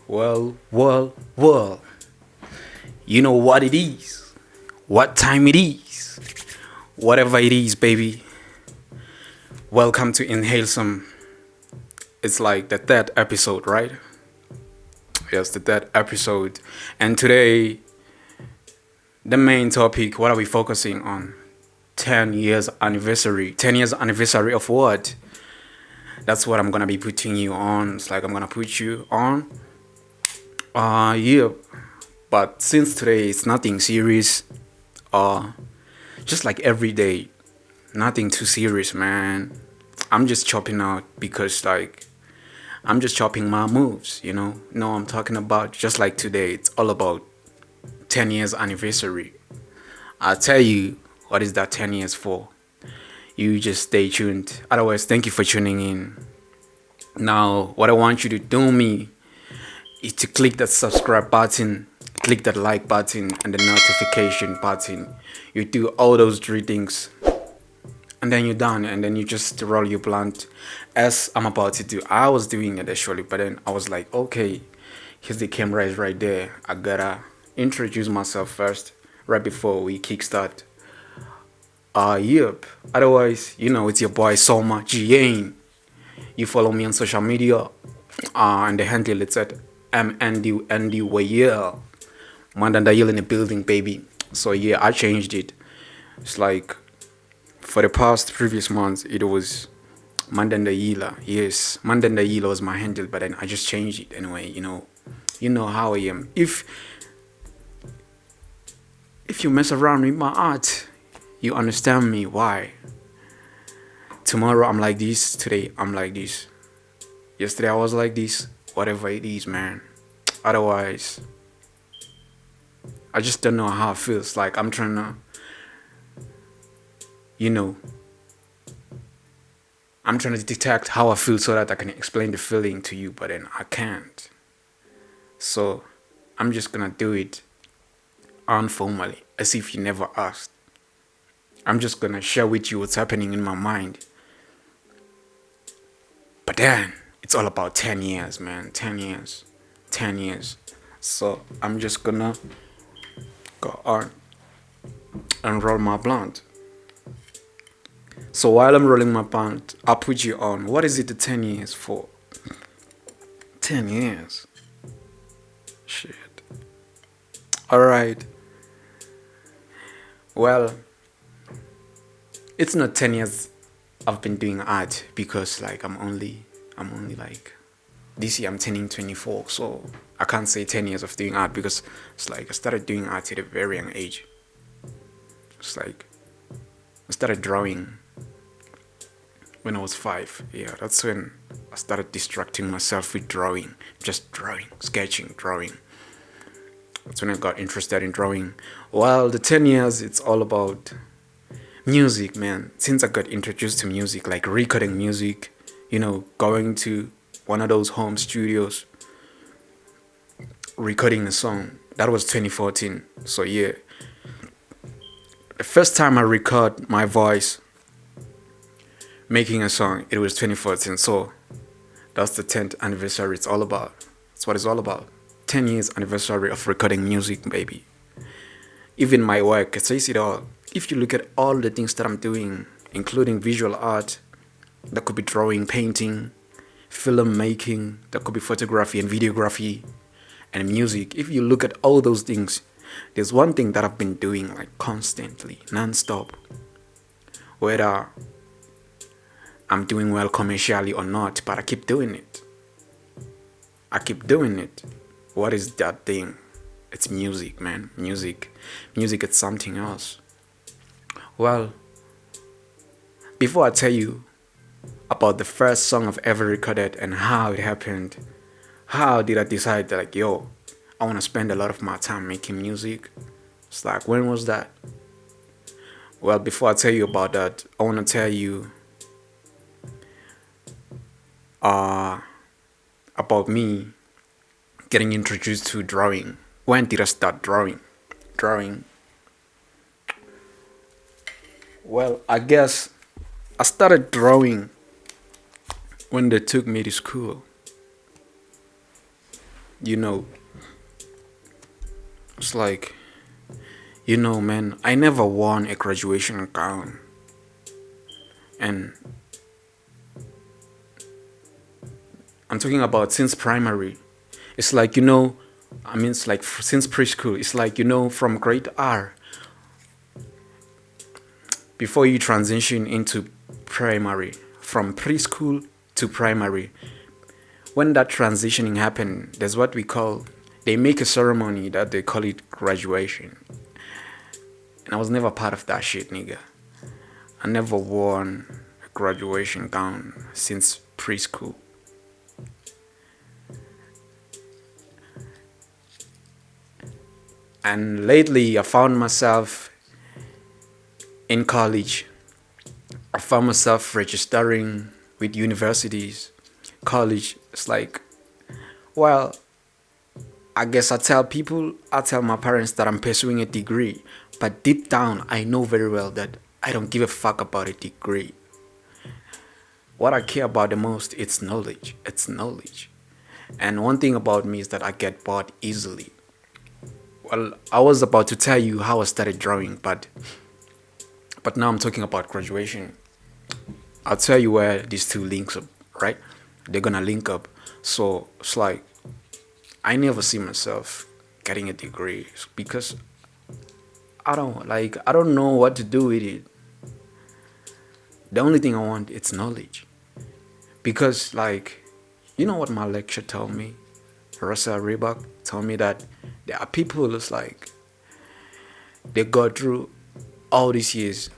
Well. You know what it is, what time it is, whatever it is, baby. Welcome to Inhale Some. It's like the third episode, right? Yes, the third episode. And today, the main topic, what are we focusing on? 10 years anniversary. 10 years anniversary of what? That's what I'm gonna be putting you on. It's like I'm gonna put you on. Yeah. But since today it's nothing serious, just like every day, nothing too serious, man. I'm just chopping out because I'm just chopping my moves, you know. No, I'm talking about just like today. It's all about 10 years anniversary. I'll tell you what is that 10 years for. You just stay tuned. Otherwise, thank you for tuning in. Now, what I want you to do me is to click that subscribe button, click that like button, and the notification button. You do all those three things, and then you're done, and then you just roll your blunt as I'm about to do. I was doing it actually, but then I was like, okay, here's the camera is right there. I gotta introduce myself first, right before we kickstart. Yep. Otherwise, you know, it's your boy Soma, Tjiane. You follow me on social media, and the handle it's at MNDNDYL. MNDNDYL in the building, baby. So yeah, I changed it. It's like for the past previous months, it was MNDNDYL. Yes, MNDNDYL was my handle, but then I just changed it anyway. You know how I am. If you mess around with my art, you understand me. Why? Tomorrow I'm like this. Today I'm like this. Yesterday I was like this. Whatever it is, man. Otherwise, I just don't know how it feels. Like I'm trying to, you know, I'm trying to detect how I feel so that I can explain the feeling to you, but then I can't. So I'm just gonna do it informally, as if you never asked. I'm just gonna share with you what's happening in my mind. But then it's all about 10 years, man. 10 years. 10 years. So I'm just gonna go on and roll my blunt. So while I'm rolling my blunt, I'll put you on. What is it the 10 years for? 10 years. Shit. Alright. Well, it's not 10 years I've been doing art because like I'm only like this year I'm turning 24, so I can't say 10 years of doing art because it's like I started doing art at a very young age. It's like I started drawing when I was 5. Yeah, that's when I started distracting myself with drawing, just drawing, sketching, drawing. That's when I got interested in drawing. Well, the 10 years, it's all about music, man. Since I got introduced to music, like recording music, you know, going to one of those home studios, recording a song. That was 2014. So yeah, the first time I record my voice making a song, it was 2014. So that's the 10th anniversary. It's all about. That's what it's all about. 10 years anniversary of recording music, baby. Even my work, it says it all. If you look at all the things that I'm doing, including visual art, that could be drawing, painting, film making, that could be photography and videography, and music. If you look at all those things, there's one thing that I've been doing like constantly, non-stop. Whether I'm doing well commercially or not, but I keep doing it. I keep doing it. What is that thing? It's music, man. Music. Music is something else. Well, before I tell you about the first song I've ever recorded and how it happened, how did I decide that like, yo, I want to spend a lot of my time making music? It's like, when was that? Well, before I tell you about that, I want to tell you about me getting introduced to drawing. When did I start drawing? Well, I guess I started drawing when they took me to school. You know, it's like, man, I never won a graduation gown. And I'm talking about since primary. It's like, it's like since preschool. It's like, from grade R, before you transition into primary, from preschool to primary, when that transitioning happened, there's what they make a ceremony that they call it graduation. And I was never part of that shit, nigga. I never worn a graduation gown since preschool. And lately, I found myself in college. I found myself registering with universities, college. It's like, well, I guess I tell my parents that I'm pursuing a degree. But deep down, I know very well that I don't give a fuck about a degree. What I care about the most, it's knowledge. It's knowledge. And one thing about me is that I get bored easily. Well, I was about to tell you how I started drawing, but now I'm talking about graduation. I'll tell you where these two links up, right? They're gonna link up. So it's like I never see myself getting a degree because I don't know what to do with it. The only thing I want is knowledge. Because you know what my lecturer told me? Russell Reebok told me that there are people who's like they go through all these years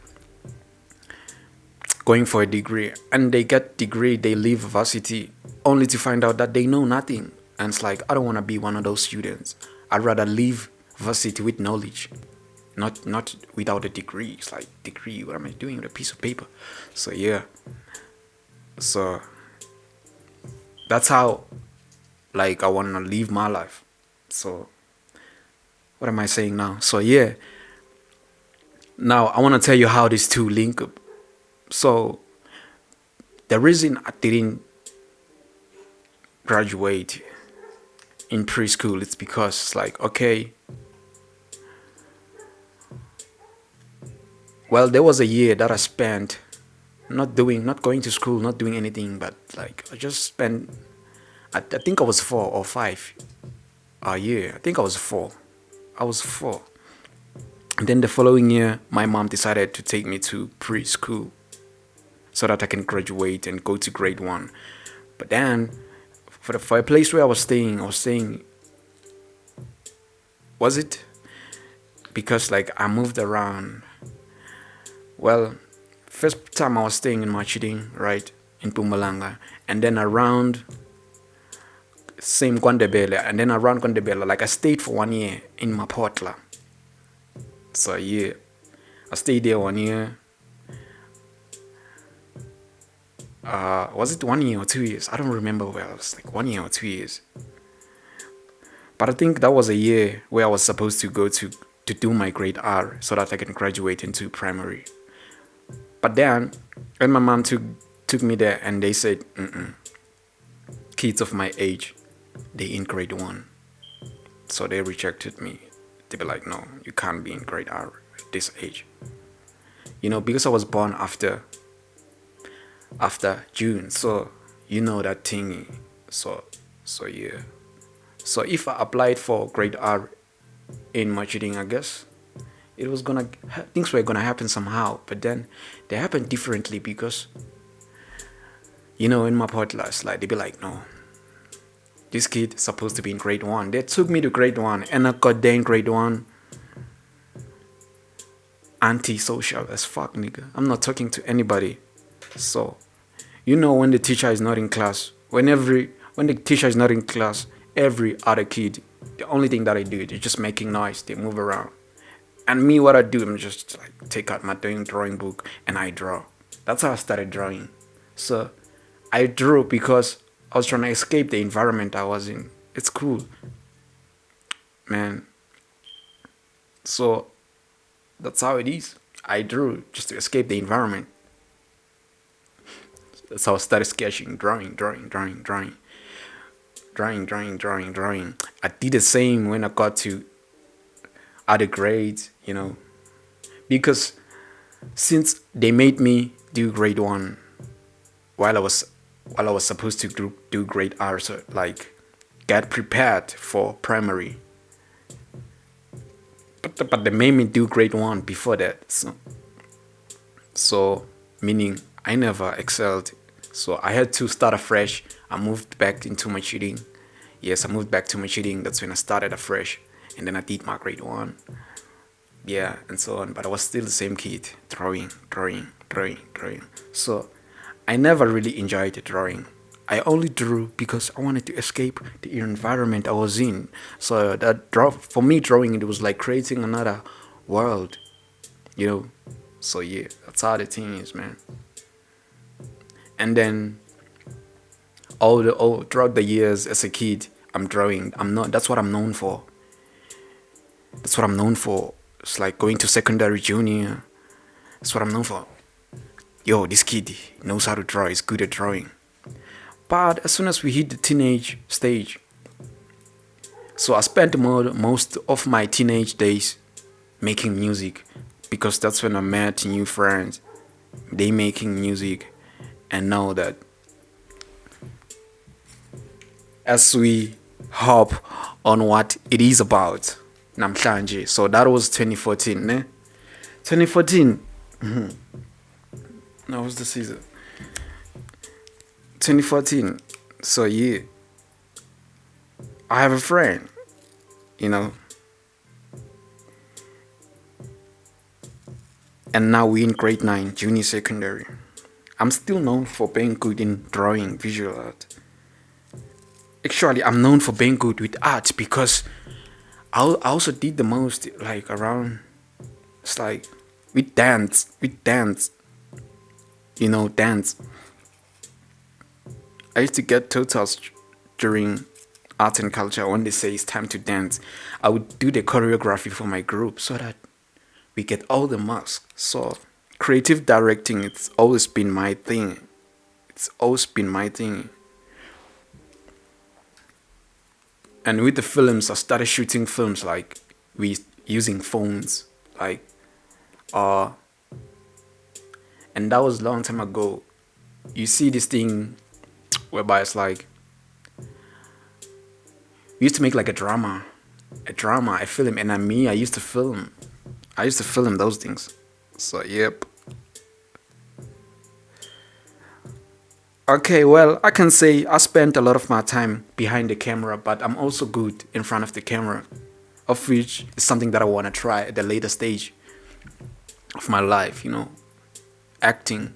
going for a degree and they get degree, they leave varsity only to find out that they know nothing. And it's like I don't want to be one of those students. I'd rather leave varsity with knowledge, not without a degree. It's like degree, what am I doing with a piece of paper? So yeah. So that's how I want to live my life. So what am I saying now? So yeah. Now I want to tell you how these two link up. So the reason I didn't graduate in preschool is because it's like, okay, well, there was a year that I spent not going to school, not doing anything, but I just spent, I think I was 4 or 5 a year. I think I was 4. I was 4. And then the following year, my mom decided to take me to preschool so that I can graduate and go to grade 1. But then, for a place where I was staying, was it? Because I moved around. Well, first time I was staying in Machiding, right, in Pumalanga, and then around same Kwandebele, and then around Kwandebele, I stayed for 1 year in Mapotla. So yeah, I stayed there 1 year. Was it 1 year or 2 years? I don't remember well. It was 1 year or 2 years. But I think that was a year where I was supposed to go to do my grade R so that I can graduate into primary. But then, when my mom took me there and they said, kids of my age, they in grade 1. So they rejected me. They be like, no, you can't be in grade R at this age. Because I was born after June. So, that thingy. So yeah. So if I applied for grade R in Machiding, I guess things were gonna happen somehow. But then they happened differently because, in my podcast, they be like, no, this kid is supposed to be in grade 1. They took me to grade 1 and I got there in grade 1. Anti-social as fuck, nigga. I'm not talking to anybody. So, when the teacher is not in class, when the teacher is not in class, every other kid, the only thing that I do is just making noise. They move around. And me, what I do, I'm just take out my drawing book and I draw. That's how I started drawing. So I drew because I was trying to escape the environment I was in. It's cool, man. So that's how it is. I drew just to escape the environment. That's how I started sketching, drawing. drawing. I did the same when I got to other grades, because since they made me do grade one while I was supposed to do grade R, so like get prepared for primary, but they made me do grade one before that, so meaning I never excelled, so I had to start afresh. I moved back into my cheating. Yes, I moved back to my cheating. That's when I started afresh, and then I did my grade one. Yeah, and so on. But I was still the same kid, drawing. So I never really enjoyed the drawing. I only drew because I wanted to escape the environment I was in. So that for me, drawing it was like creating another world, you know. So yeah, that's how the thing is, man. And then all throughout the years as a kid, I'm drawing. I'm not. That's what I'm known for. That's what I'm known for. It's like going to secondary, junior. That's what I'm known for. Yo, this kid knows how to draw. He's good at drawing. But as soon as we hit the teenage stage, so I spent most of my teenage days making music, because that's when I met new friends. They making music, and now that as we hop on what it is about, namhlanje. So that was 2014, ne? 2014. That was the season. 2014. So yeah, I have a friend, and now we in grade 9, junior secondary. I'm still known for being good in drawing, visual art. Actually, I'm known for being good with art because I also did the most, like around. It's like with dance, dance. I used to get totals during art and culture when they say it's time to dance. I would do the choreography for my group so that we get all the marks. So creative directing, it's always been my thing. And with the films, I started shooting films like we using phones, like and that was a long time ago. You see this thing whereby it's like we used to make like a drama, a film, and I used to film those things. So yep. Okay, well, I can say I spent a lot of my time behind the camera, but I'm also good in front of the camera, of which is something that I want to try at the later stage of my life, acting.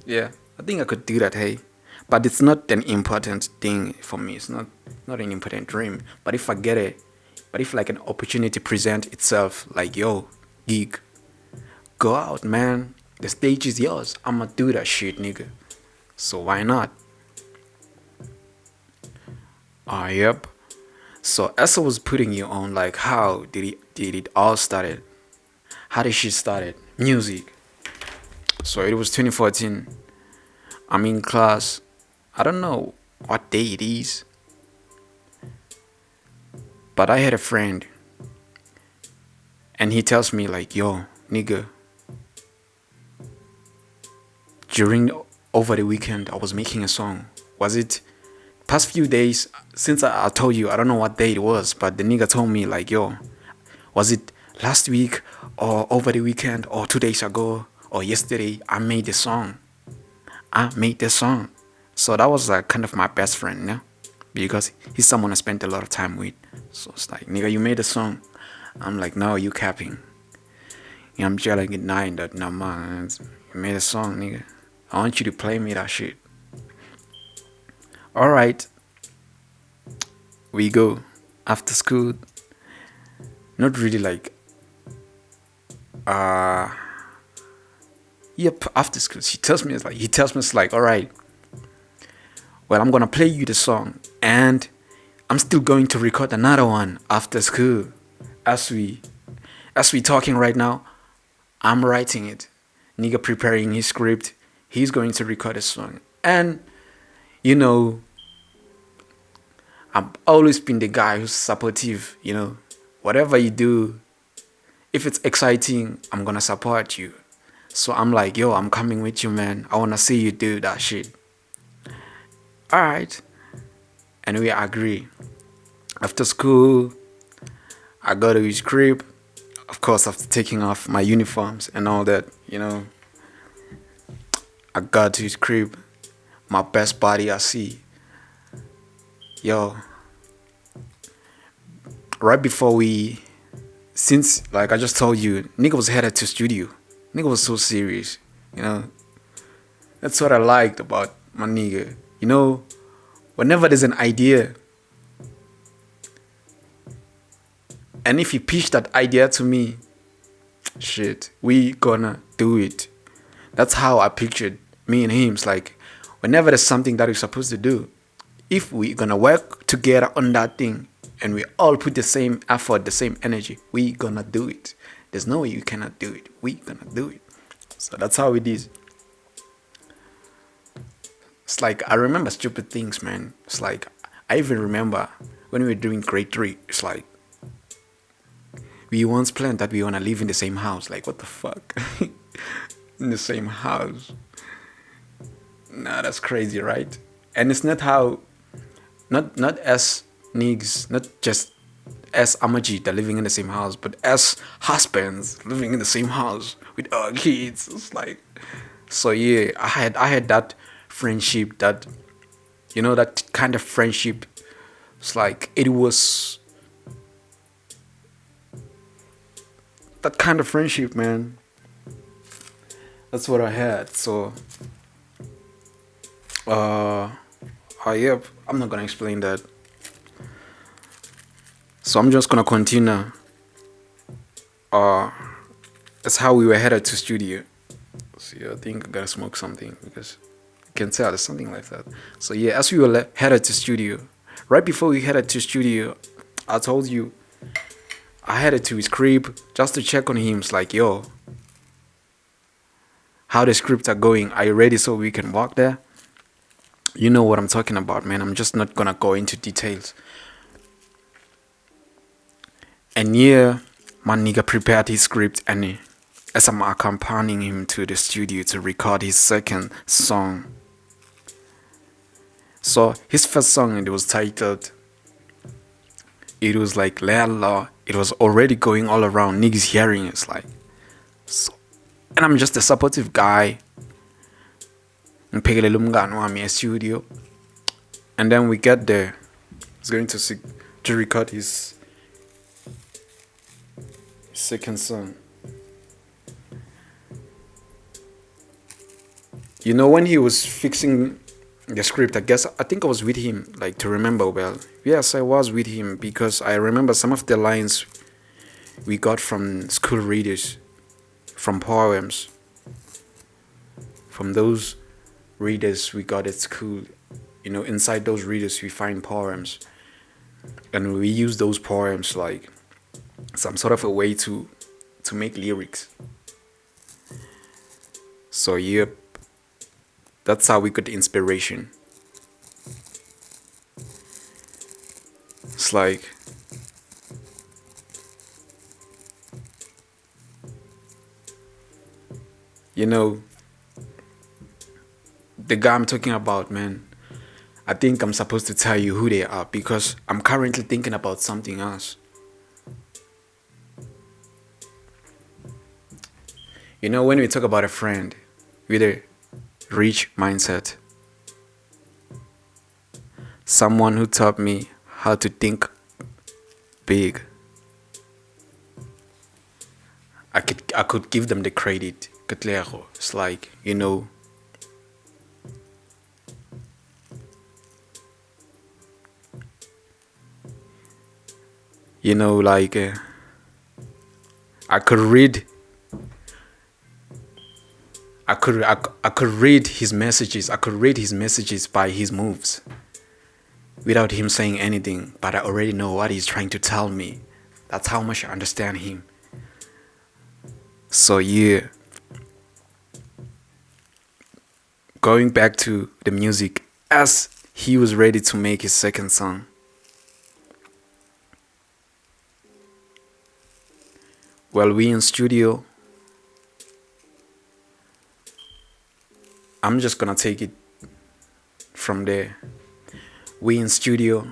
Yeah, I think I could do that, hey. But it's not an important thing for me. It's not an important dream. But if I get it, if like an opportunity present itself, like, yo, gig, go out, man. The stage is yours. I'ma do that shit, nigga. So why not? Yep. So as I was putting you on, like, how did it all started? How did she started? Music. So it was 2014. I'm in class. I don't know what day it is, but I had a friend, and he tells me like, yo, nigga, over the weekend I was making a song. Was it past few days? Since I told you, I don't know what day it was, but the nigga told me like, yo, was it last week or over the weekend or 2 days ago or yesterday? I made the song. So that was like kind of my best friend, yeah, because he's someone I spent a lot of time with. So it's like, nigga, you made a song. I'm like, no, you capping. I'm jelling at night that, no, man, you made a song, nigga. I want you to play me that shit. Alright. We go after school. Not really like yep, after school. He tells me it's like, alright, well, I'm gonna play you the song, and I'm still going to record another one after school. As we talking right now, I'm writing it. Nigga preparing his script. He's going to record a song. And I've always been the guy who's supportive, Whatever you do, if it's exciting, I'm gonna support you. So I'm like, yo, I'm coming with you, man. I wanna see you do that shit. Alright. And we agree. After school, I go to his crib. Of course, after taking off my uniforms and all that, I got to his crib. My best body I see. Yo, right before since, like I just told you, nigga was headed to studio. Nigga was so serious, That's what I liked about my nigga. Whenever there's an idea, and if he pitched that idea to me, shit, we gonna do it. That's how I pictured me and him. It's like, whenever there's something that we're supposed to do, if we're gonna work together on that thing, and we all put the same effort, the same energy, we gonna do it. There's no way you cannot do it. We gonna do it. So that's how it is. It's like, I remember stupid things, man. It's like, I even remember when we were doing grade 3, it's like, we once planned that we wanna live in the same house. Like, what the fuck? In the same house. Nah, that's crazy, right? And it's not how, not as niggas, not just as Amajita living in the same house, but as husbands living in the same house with our kids. It's like, so yeah, I had that friendship, that that kind of friendship. It's like, it was that kind of friendship, man. That's what I had. So yep, I'm not gonna explain that. So I'm just gonna continue. That's how we were headed to studio. So yeah, I think I gotta smoke something because I can tell there's something like that. So yeah, as we were headed to studio, right before we headed to studio, I told you I headed to his crib just to check on him. It's like, yo, how the scripts are going. Are you ready so we can walk there? You know what I'm talking about, man. I'm just not gonna go into details. And yeah, my nigga prepared his script, and as I'm accompanying him to the studio to record his second song. So his first song, it was titled, it was like Lala. It was already going all around, niggas hearing it. It's like, so, and I'm just a supportive guy. Mpegele lumngani wami studio, and then we get there. He's going to record his second song. When he was fixing the script, I think I was with him, like, to remember well. Yes, I was with him because I remember some of the lines we got from school readers, from poems, from those readers we got at school. Inside those readers we find poems, and we use those poems like some sort of a way to make lyrics. So yep, that's how we got inspiration. It's like, the guy I'm talking about, man, I think I'm supposed to tell you who they are because I'm currently thinking about something else. When we talk about a friend with a rich mindset, someone who taught me how to think big, I could give them the credit. It's like, like, I could read his messages. I could read his messages by his moves without him saying anything, but I already know what he's trying to tell me. That's how much I understand him. So yeah, going back to the music, as he was ready to make his second song, Well, we in studio. I'm just gonna take it from there. We in studio.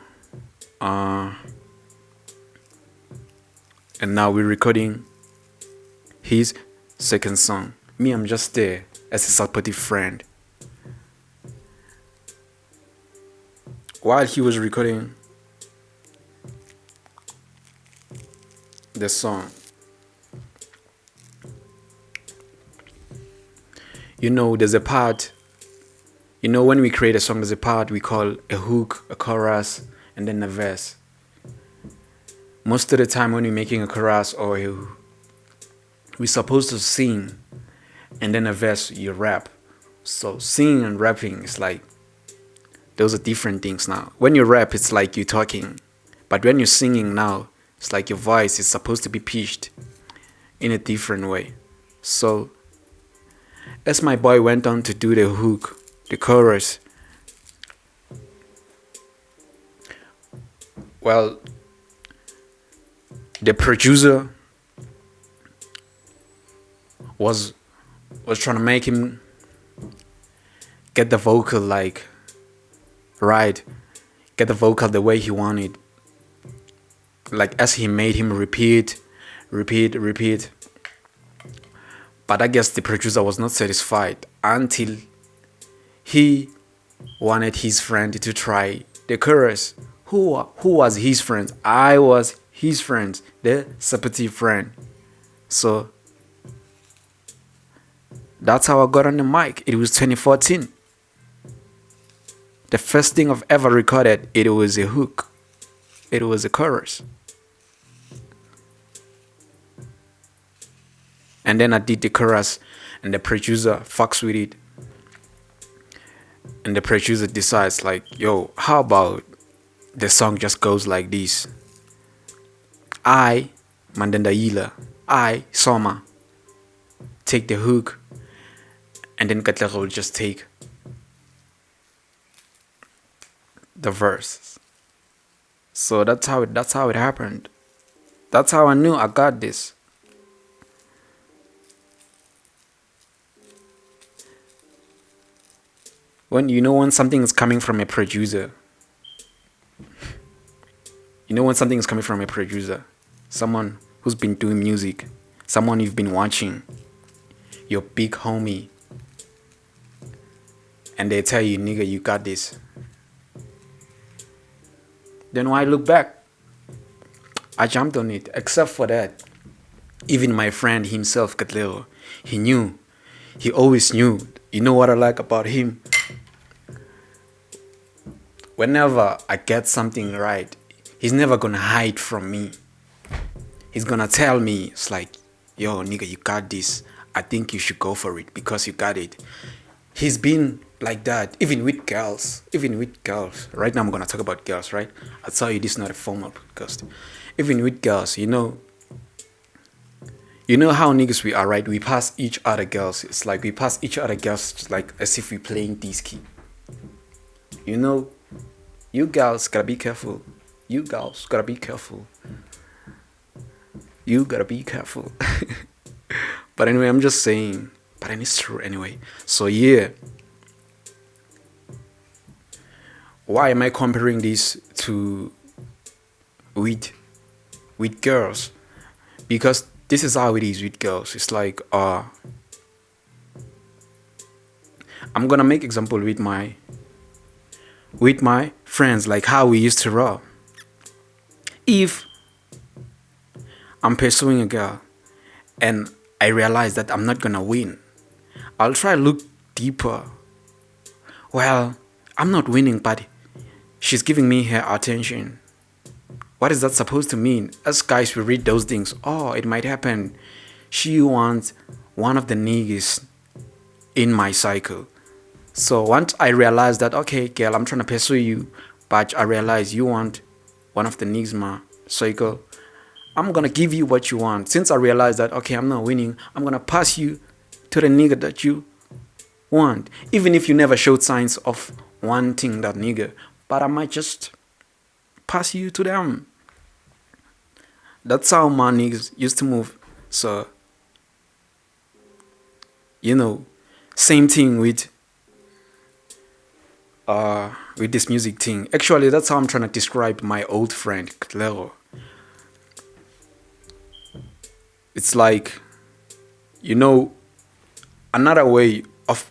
And now we're recording his second song. Me, I'm just there as a supportive friend. While he was recording the song, there's a part, when we create a song, there's a part we call a hook, a chorus, and then a verse. Most of the time when we're making a chorus or we're supposed to sing, and then a verse, you rap. So singing and rapping is like, those are different things now. When you rap, it's like you're talking. But when you're singing now, it's like your voice is supposed to be pitched in a different way. So as my boy went on to do the hook, the chorus, well, the producer was trying to make him get the vocal like right, get the vocal the way he wanted, like as he made him repeat. But I guess the producer was not satisfied until he wanted his friend to try the chorus. Who was his friend? I was his friend, the supportive friend. So that's how I got on the mic. It was 2014. The first thing I've ever recorded, it was a hook. It was a chorus. And then I did the chorus, and the producer fucks with it. And the producer decides like, yo, how about the song just goes like this? I, MNDNDYL, I, Soma, take the hook, and then Katlego will just take the verse. So that's how it happened. That's how I knew I got this. When something is coming from a producer, someone who's been doing music, someone you've been watching, your big homie, and they tell you, nigga, you got this. Then why look back? I jumped on it. Except for that, even my friend himself, Katlego, he knew. He always knew. You know what I like about him? Whenever I get something right, he's never gonna hide from me. He's gonna tell me, it's like, yo, nigga, you got this. I think you should go for it because you got it. He's been like that, even with girls. Right now I'm gonna talk about girls, right? I'll tell you this is not a formal podcast. Even with girls, you know how niggas we are, right? We pass each other girls. It's like we pass each other girls like as if we're playing disky. You girls gotta be careful. You gotta be careful. But anyway, I'm just saying. But then it's true anyway. So yeah. Why am I comparing this to with girls? Because this is how it is with girls. It's like I'm gonna make example with my friends, like how we used to roll. If I'm pursuing a girl and I realize that I'm not gonna win, I'll try to look deeper. Well, I'm not winning, but she's giving me her attention. What is that supposed to mean? As guys, we read those things. Oh, it might happen. She wants one of the niggas in my cycle. So once I realize that, okay, girl, I'm trying to pursue you, but I realize you want one of the niggas in my cycle, I'm gonna give you what you want. Since I realize that, okay, I'm not winning, I'm gonna pass you to the nigga that you want. Even if you never showed signs of wanting that nigga, but I might just pass you to them. That's how my niggas used to move So, you know, same thing with this music thing. Actually, that's how I'm trying to describe my old friend Clero. It's like, you know, another way of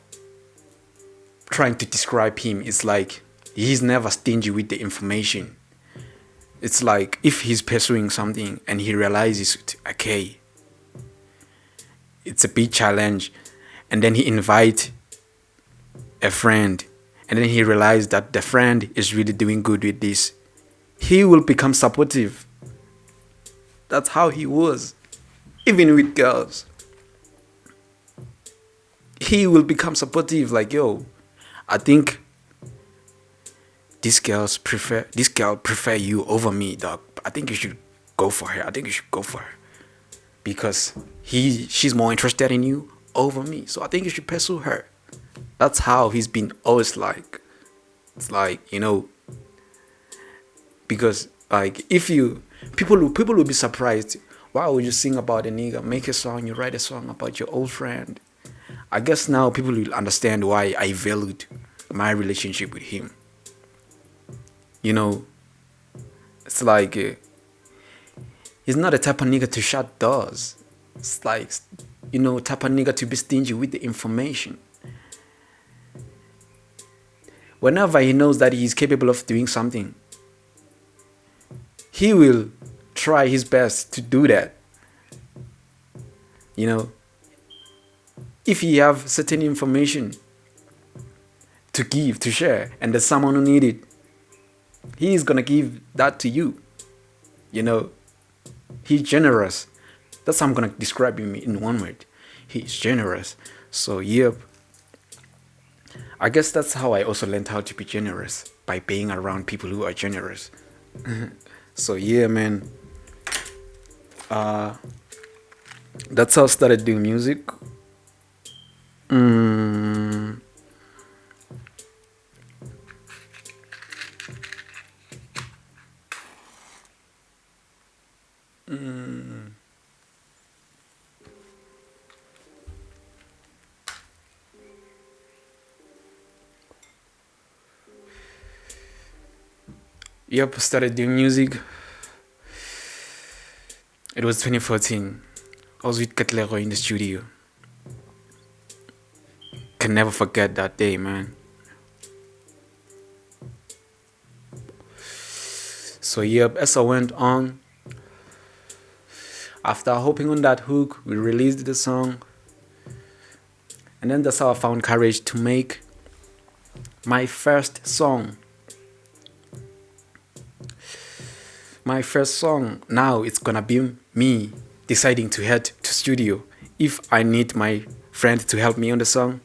trying to describe him is like he's never stingy with the information. It's like if he's pursuing something and he realizes, okay, it's a big challenge, and then he invite a friend, and then he realized that the friend is really doing good with this, he will become supportive. That's how he was. Even with girls, he will become supportive. Like, yo, I think this girl prefer you over me, dog. I think you should go for her. I think you should go for her because she's more interested in you over me. So I think you should pursue her. That's how he's been always like. It's like, you know, because like if you people will be surprised. Why would you sing about a nigga? Make a song, you write a song about your old friend. I guess now people will understand why I valued my relationship with him. You know, it's like he's not a type of nigga to shut doors. It's like, you know, type of nigga to be stingy with the information. Whenever he knows that he's capable of doing something, he will try his best to do that. You know, if he have certain information to give, to share, and there's someone who need it, he's gonna give that to you. You know, he's generous. That's how I'm gonna describe him in one word. He's generous. So yep, I guess that's how I also learned how to be generous, by being around people who are generous. So yeah, man. That's how I started doing music. Yep, started doing music. It was 2014. I was with Katlero in the studio. Can never forget that day, man. So yep, as I went on, after hopping on that hook, we released the song. And then that's how I found courage to make my first song. My first song. Now it's gonna be me deciding to head to studio. If I need my friend to help me on the song,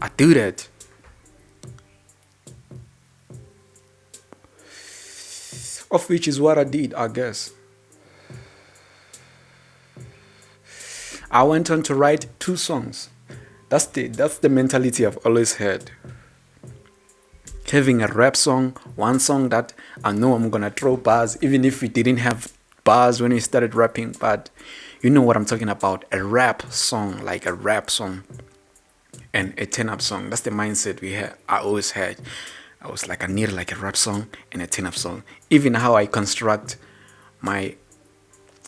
I do that. Of which is what I did, I guess. I went on to write 2 songs. That's the mentality I've always had. Having a rap song, one song that I know I'm gonna throw bars, even if we didn't have bars when we started rapping, but you know what I'm talking about. A rap song, like a rap song, and a turn-up song. That's the mindset I always had. I was like, I need like a rap song and a turn-up song. Even how I construct my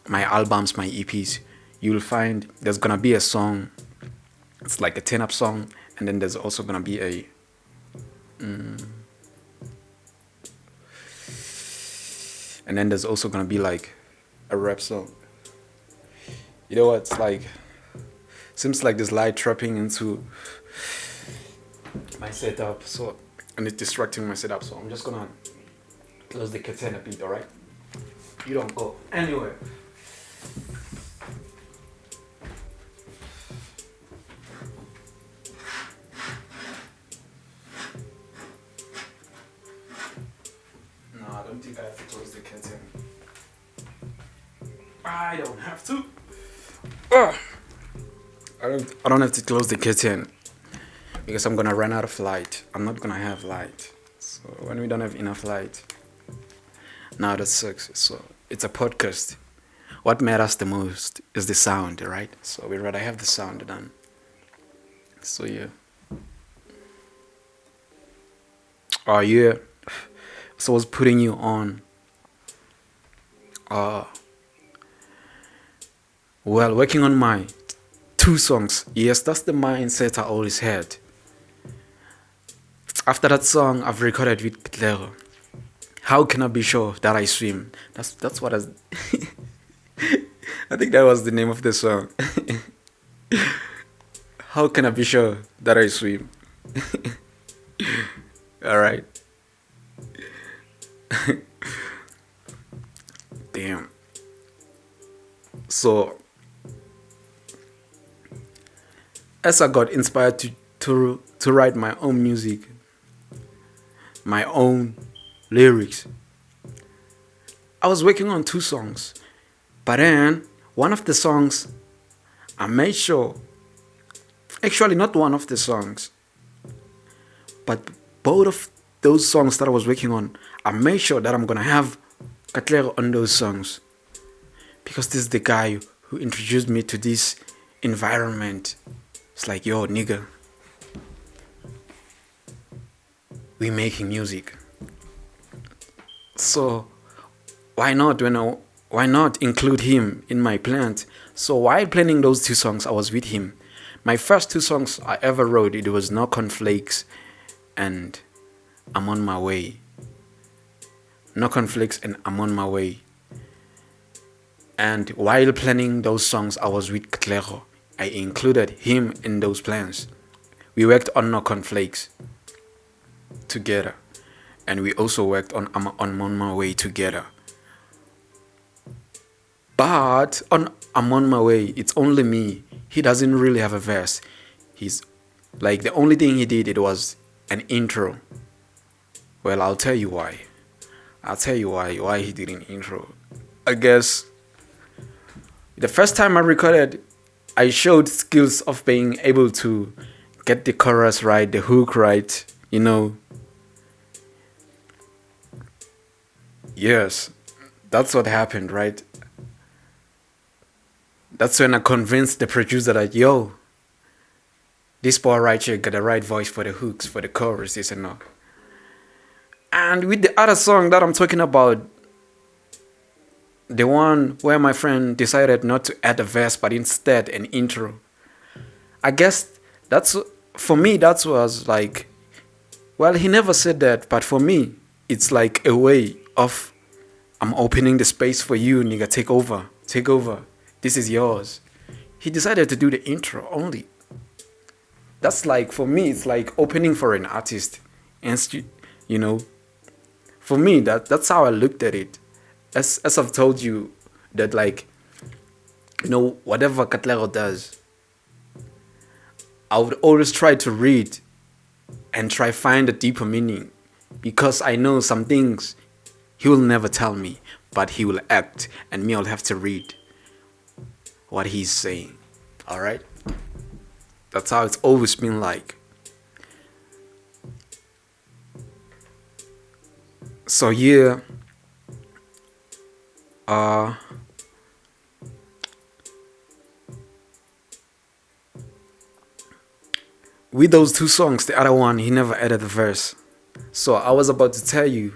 albums, my EPs, you'll find there's gonna be a song. It's like a turn-up song, and then there's also gonna be a and then there's also gonna be like a rap song. You know what? It's like, seems like there's light trapping into my setup, so and it's distracting my setup. So I'm just gonna close the curtain a bit, alright? You don't go anywhere. No, I don't think I have to close the curtain. I don't have to. I don't have to close the curtain because I'm gonna run out of light. I'm not gonna have light. So when we don't have enough light, now that sucks. So it's a podcast. what matters the most is the sound, right? So we'd rather have the sound done. So yeah. Oh yeah. So I was putting you on. Uh well, working on my 2 songs. Yes, that's the mindset I always had. After that song I've recorded with Klero. How can I be sure that I swim? That's what I I think that was the name of the song. How can I be sure that I swim? Alright. Damn. So as I got inspired to write my own music, my own lyrics, I was working on 2 songs. But then one of the songs I made sure, actually not one of the songs, but both of those songs that I was working on, I made sure that I'm gonna have Katlero on those songs. Because this is the guy who introduced me to this environment. It's like, yo, nigga, we making music. So why not include him in my plans? So while planning those 2 songs, I was with him. My first 2 songs I ever wrote, it was No Conflicts and I'm on my way. No Conflicts and I'm on my way. And while planning those songs, I was with Klero. I included him in those plans. We worked on No Conflicts together. And we also worked on I'm on my way together. But on I'm on my way, it's only me. He doesn't really have a verse. He's like, the only thing he did, it was an intro. Well, I'll tell you why. I'll tell you why he did an intro. I guess the first time I recorded, I showed skills of being able to get the chorus right, the hook right, you know. Yes, that's what happened, right? That's when I convinced the producer that, yo, this boy right here got the right voice for the hooks, for the chorus, this and that. And with the other song that I'm talking about, the one where my friend decided not to add a verse but instead an intro, I guess that's, for me, that was like, well, he never said that, but for me, it's like a way of, I'm opening the space for you, nigga, take over, this is yours. He decided to do the intro only. That's like, for me, it's like opening for an artist. And, you know, for me, that's how I looked at it. As I've told you, that like, you know, whatever Katlero does, I would always try to read and try find a deeper meaning. Because I know some things he will never tell me, but he will act, and me, I'll have to read what he's saying. Alright? That's how it's always been like. So yeah, with those 2 songs, the other one, he never added the verse. So I was about to tell you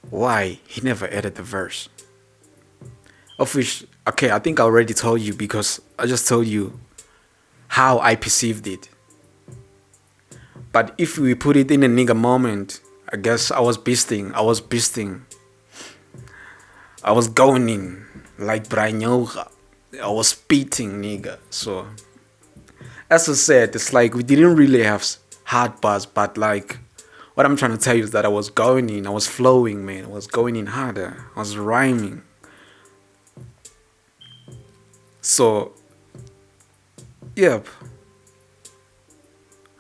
why he never added the verse. Of which, okay, I think I already told you, because I just told you how I perceived it. But if we put it in a nigga moment, I guess I was beasting. I was going in like Brian Yoga. I was spitting, nigga. So, as I said, it's like we didn't really have hard bars, but like, what I'm trying to tell you is that I was going in, I was flowing, man. I was going in harder. I was rhyming. So, yep.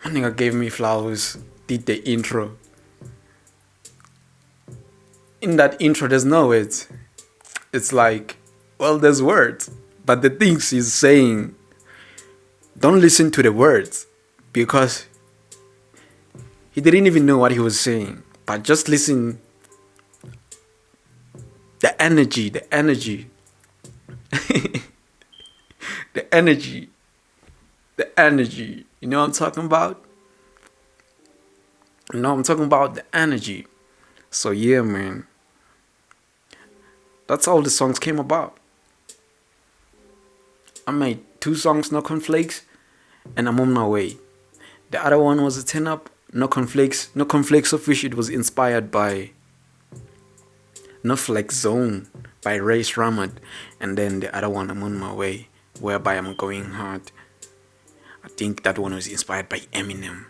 My nigga gave me flowers, did the intro. In that intro, there's no words. It's like, well, there's words. But the things he's saying, don't listen to the words. Because he didn't even know what he was saying. But just listen The energy, the energy, the energy. You know what I'm talking about? You know what I'm talking about? The energy. So yeah, man. That's how the songs came about. I made 2 songs, No Conflicts, and I'm on my way. The other one was a 10-up, No Conflicts. No Conflicts, of which it was inspired by No Flex Zone by Ray Ramad. And then the other one, I'm on my way, whereby I'm going hard. I think that one was inspired by Eminem.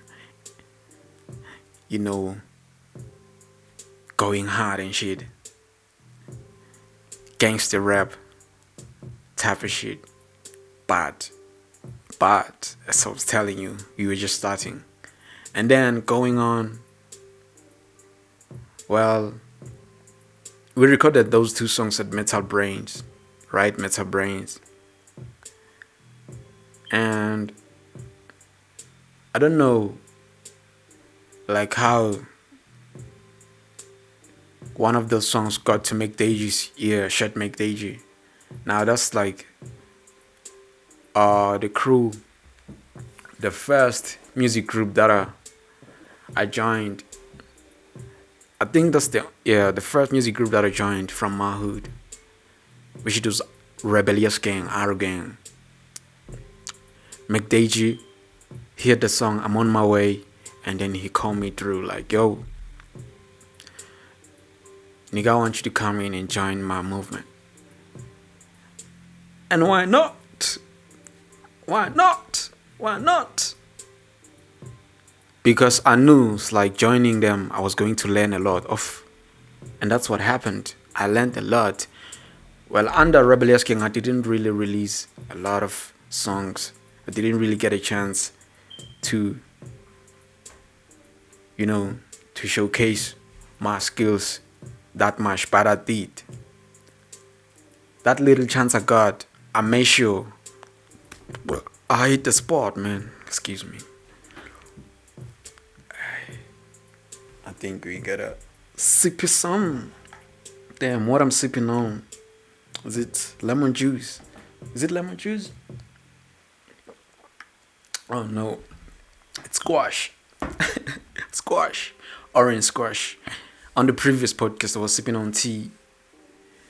You know, going hard and shit. Gangster rap type of shit. But, as I was telling you, we were just starting. And then going on, well, we recorded those 2 songs at Metal Brains, right? Metal Brains. And I don't know, like how one of those songs got to McDage's ear, Shut McDage. Now that's like the crew, the first music group that I joined. I think that's the first music group that I joined from my hood, which it was Rebellious Gang, our gang. McDage heard the song I'm on my way, and then he called me through like, yo, nigga, I want you to come in and join my movement. And why not? Why not? Why not? Because I knew it's like joining them, I was going to learn a lot of. And that's what happened. I learned a lot. Well, under Rebellious King, I didn't really release a lot of songs. I didn't really get a chance to, to showcase my skills that much. But I did. That little chance I got, I made sure I hit the spot, man. Excuse me. I think we gotta sip some. Damn, what I'm sipping on. Is it lemon juice? Is it lemon juice? Oh no. It's squash. Squash. Orange squash. On the previous podcast, I was sipping on tea.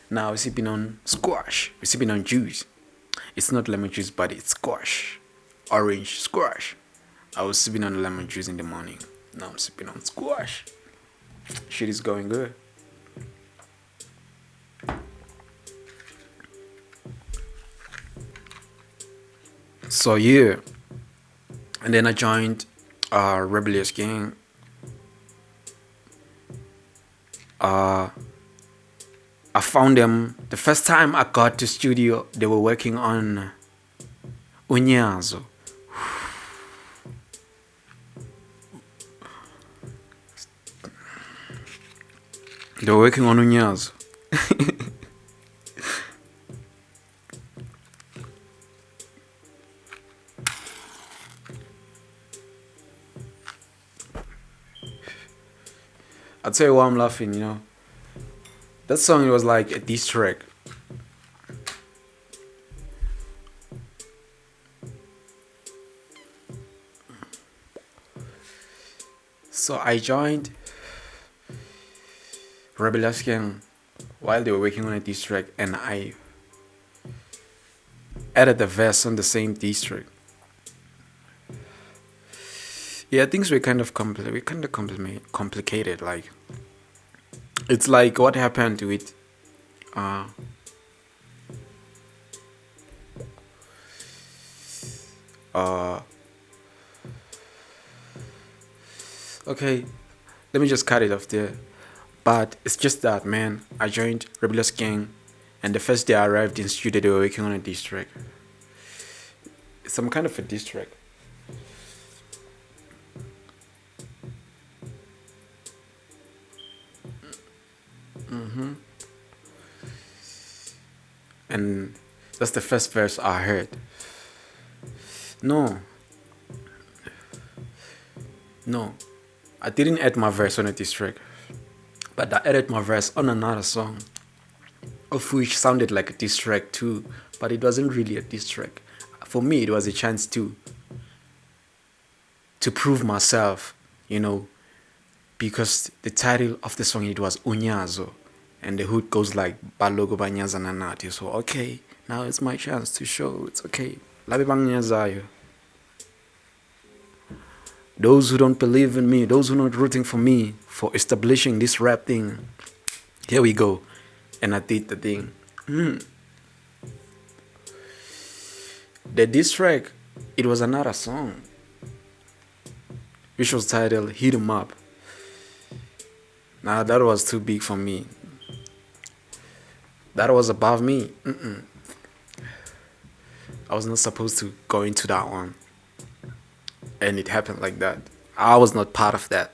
Now we're sipping on squash. We're sipping on juice. It's not lemon juice, but it's squash. Orange squash. I was sipping on lemon juice in the morning. Now I'm sipping on squash. Shit is going good. So yeah. And then I joined Rebellious Gang. I found them the first time I got to studio. They were working on Unyazo. They were working on Unyazo. I'll tell you why I'm laughing, That song was like a diss track. So I joined Rebellious Gang while they were working on a diss track, and I added the verse on the same diss track. Yeah, things were kind of complicated. Like, it's like what happened with okay, let me just cut it off there. But it's just that, man, I joined Rebellious Gang, and the first day I arrived in studio, they were working on a diss track. It's some kind of a diss track. And that's the first verse I heard. No, I didn't add my verse on a diss track, but I added my verse on another song. of which sounded like a diss track too, but it wasn't really a diss track. For me, it was a chance to prove myself, you know, because the title of the song, it was Unyazo, and the hook goes like Balogo Banyaza Nanati. So okay, now it's my chance to show it's okay. Labi Banyazayo. Those who don't believe in me, those who are not rooting for me for establishing this rap thing, here we go. And I did the thing. The diss track, it was another song, which was titled Hit 'em Up. Now that was too big for me. That was above me. I was not supposed to go into that one. And it happened like that. I was not part of that.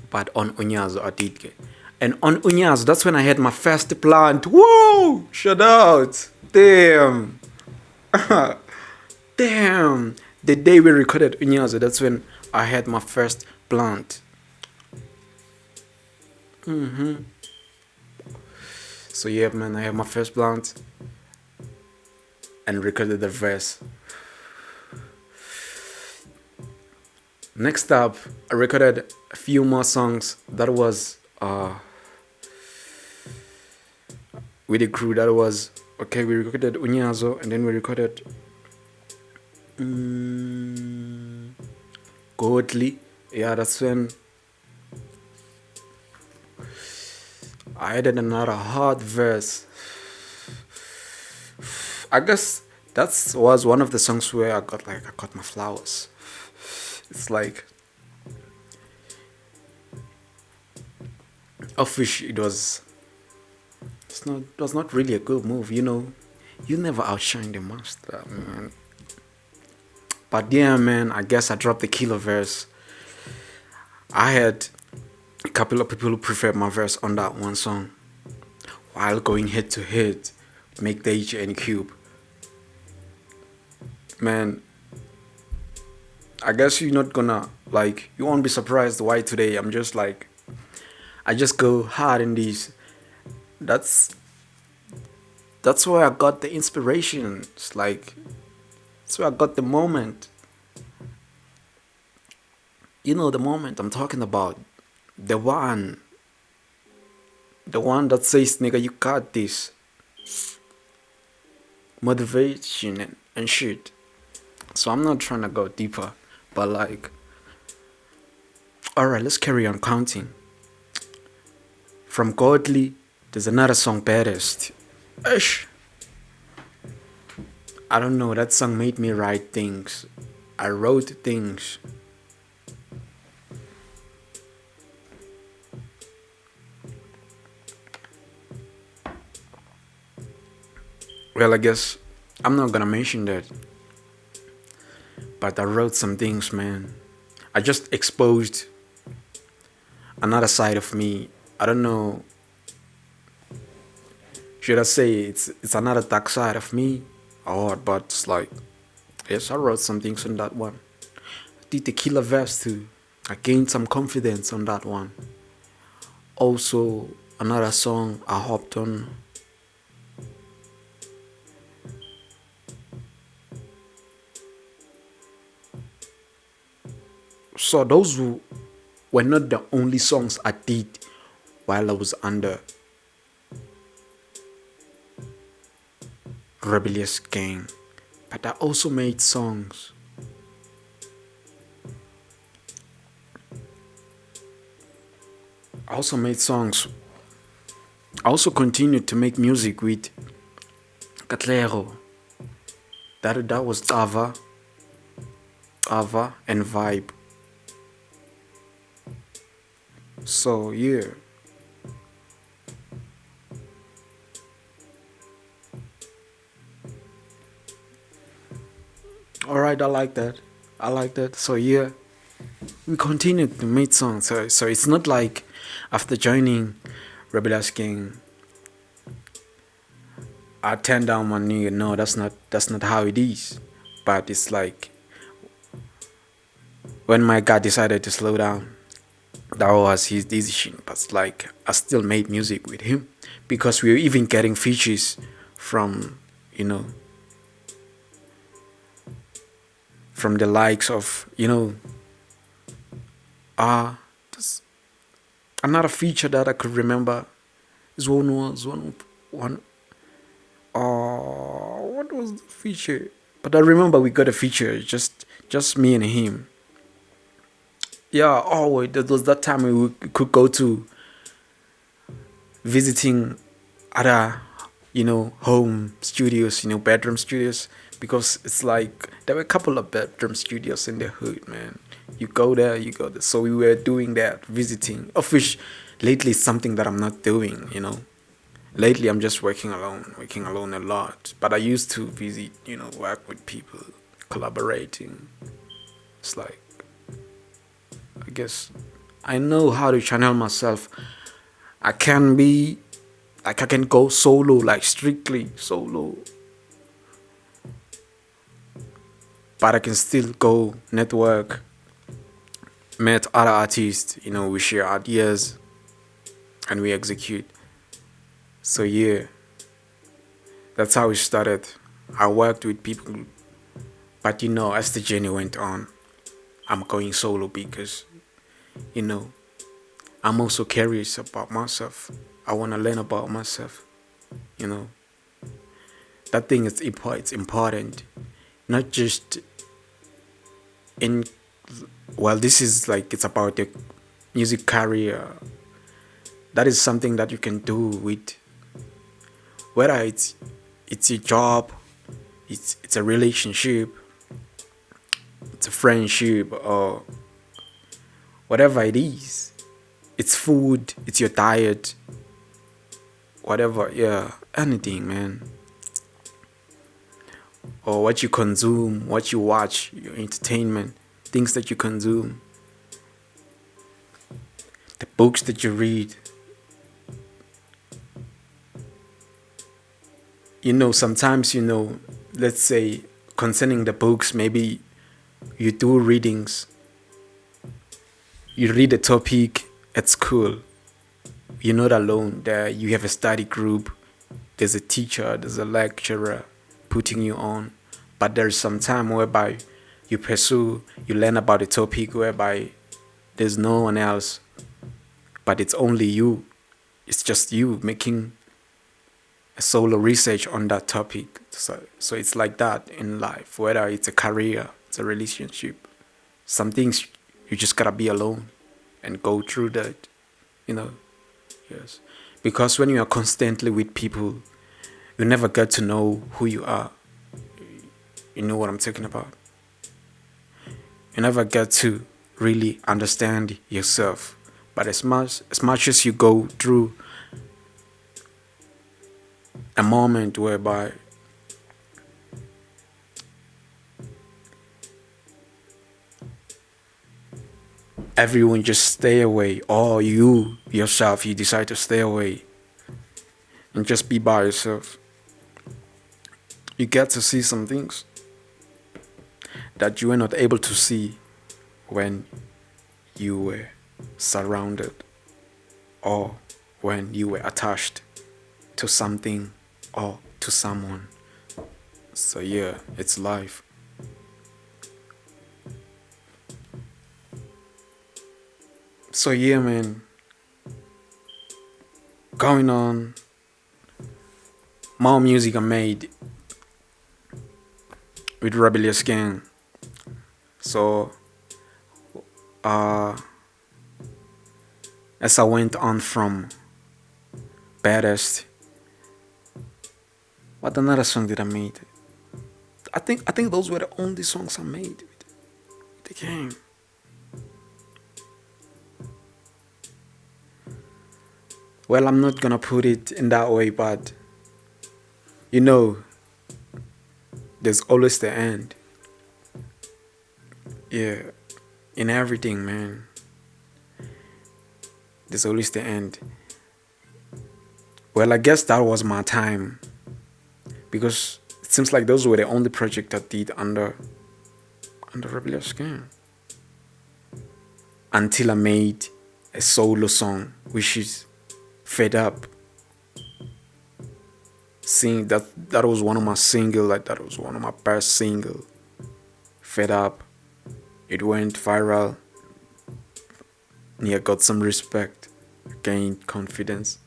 But on Unyazo, I did get. And on Unyazo, that's when I had my first plant. Whoa! Shout out! Damn! Damn! The day we recorded Unyazo, that's when I had my first plant. So yeah, man, I had my first plant and recorded the verse. Next up, I recorded a few more songs. That was with the crew. That was okay. We recorded Unyazo, and then we recorded Godly. Yeah, that's when I added another hard verse. I guess that was one of the songs where I got my flowers. It's like, of which it was not really a good move, you know. You never outshine the master, man. But yeah, man, I guess I dropped the killer verse. I had a couple of people who preferred my verse on that one song, while going head to head, Make the H and Cube. Man, I guess you're not gonna, like, you won't be surprised why today I'm just like, I just go hard in these. That's where I got the inspiration. It's like, that's where I got the moment. You know the moment I'm talking about. The one that says, nigga, you got this. Motivation and shit. So I'm not trying to go deeper, but like, alright, let's carry on counting. From Godly, there's another song, Baddest. Ish. I don't know, that song made me write things. I wrote things. Well, I guess I'm not gonna mention that. But I wrote some things, man. I just exposed another side of me. I don't know. Should I say it's another dark side of me? Or but it's like, yes, I wrote some things on that one. I did the killer verse too. I gained some confidence on that one. Also, another song I hopped on. So those were not the only songs I did while I was under Rebellious Gang, but I also made songs. I also continued to make music with Katlero. That was Ava and Vibe. So yeah. Alright, I like that. So yeah, we continued to make songs. So it's not like after joining Rebellious Gang, I turned down my nigga. No, that's not how it is. But it's like when my guy decided to slow down, That was his decision, but like I still made music with him because we were even getting features from, you know, from the likes of, uh this, another feature that I could remember is one what was the feature? But I remember we got a feature, just me and him. Yeah, oh wait, that was that time we could go to visiting other, home studios, bedroom studios, because it's like there were a couple of bedroom studios in the hood, man. You go there, you go there. So we were doing that, visiting, of which lately is something that I'm not doing. Lately I'm just working alone a lot. But I used to visit, work with people, collaborating. It's like, I guess I know how to channel myself. I can be like, I can go solo, like strictly solo, but I can still go network, meet other artists. We share ideas and we execute. So yeah, that's how it started. I worked with people, but as the journey went on, I'm going solo because you know I'm also curious about myself. I want to learn about myself. You know that thing is it's important, not just in, well, this is like, it's about the music career. That is something that you can do with, whether it's a job, it's a relationship, it's a friendship, or whatever it is. It's food, it's your diet, whatever. Yeah, anything, man. Or what you consume, what you watch, your entertainment, things that you consume, the books that you read. Sometimes, let's say concerning the books, maybe you do readings, you read a topic at school, you're not alone there, you have a study group, there's a teacher, there's a lecturer putting you on, but there's some time whereby you learn about a topic whereby there's no one else, but it's only you, it's just you making a solo research on that topic. So it's like that in life, whether it's a career, it's a relationship. Some things you just gotta be alone and go through that, you know. Yes, because when you are constantly with people, you never get to know who you are. You know what I'm talking about. You never get to really understand yourself. But as much as you go through a moment whereby everyone just stay away, or you yourself, you decide to stay away and just be by yourself, you get to see some things that you were not able to see when you were surrounded, or when you were attached to something or to someone. So yeah, it's life. So yeah, man, going on, more music I made with Rebellious Gang. So as I went on from Baddest, what another song did I made? I think those were the only songs I made with the gang. Well, I'm not gonna put it in that way, but there's always the end. Yeah, in everything, man. There's always the end. Well, I guess that was my time, because it seems like those were the only project I did under Rebellious Gang until I made a solo song, which is Fed Up. Sing that was one of my single, like that was one of my best single. Fed Up. It went viral. Yeah, got some respect, gained confidence.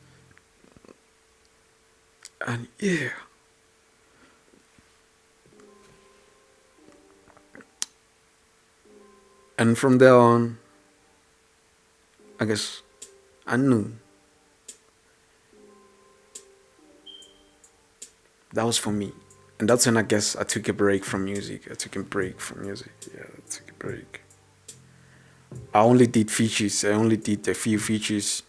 And yeah. And from there on, I guess I knew that was for me. And that's when I guess I took a break from music. Yeah, I took a break. I only did features. I only did a few features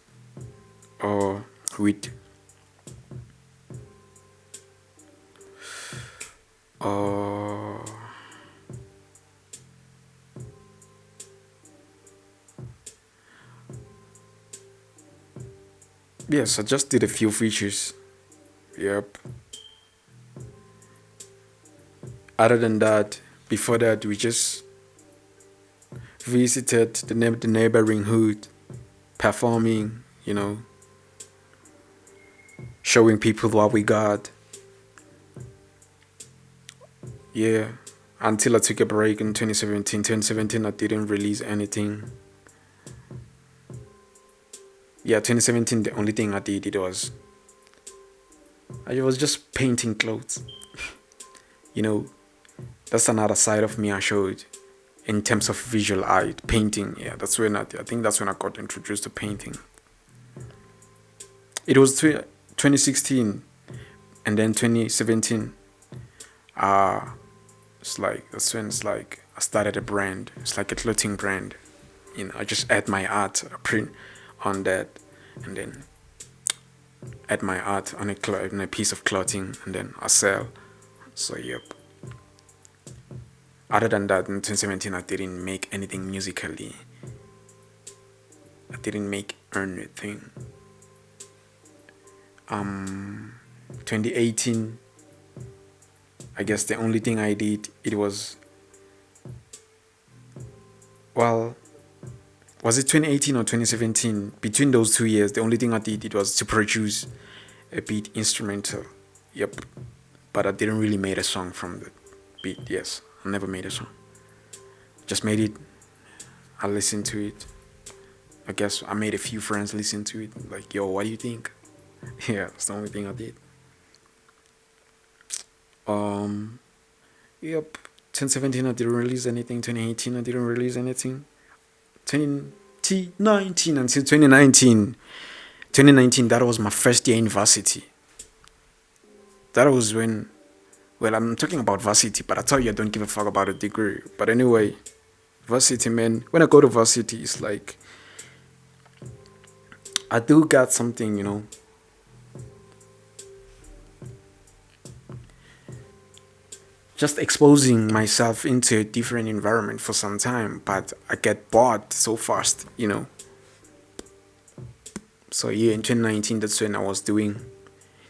or with uh yes, I just did a few features. Yep. Other than that, before that, we just visited the neighboring hood, performing, showing people what we got. Yeah, until I took a break in 2017. 2017, I didn't release anything. Yeah, 2017, the only thing I did, I was just painting clothes. That's another side of me I showed in terms of visual art, painting. Yeah, I think that's when I got introduced to painting. It was 2016 and then 2017. That's when it's like I started a brand. It's like a clothing brand. I just add my art, I print on that, and then add my art on a piece of clothing, and then I sell. So yep. Other than that, in 2017, I didn't make anything musically. I didn't make anything. 2018, I guess the only thing I did, was it 2018 or 2017? Between those 2 years, the only thing I did, it was to produce a beat instrumental. Yep. But I didn't really make a song from the beat. Yes, I never made a song. Just made it. I listened to it. I guess I made a few friends listen to it. Like, yo, what do you think? Yeah, that's the only thing I did. Yep. 2017, I didn't release anything. 2018, I didn't release anything. 2019 until 2019. 2019, that was my first year in varsity. That was when, I'm talking about varsity, but I tell you I don't give a fuck about a degree. But anyway, varsity, man, when I go to varsity, it's like, I do got something, just exposing myself into a different environment for some time, but I get bored so fast. So yeah, in 2019, that's when I was doing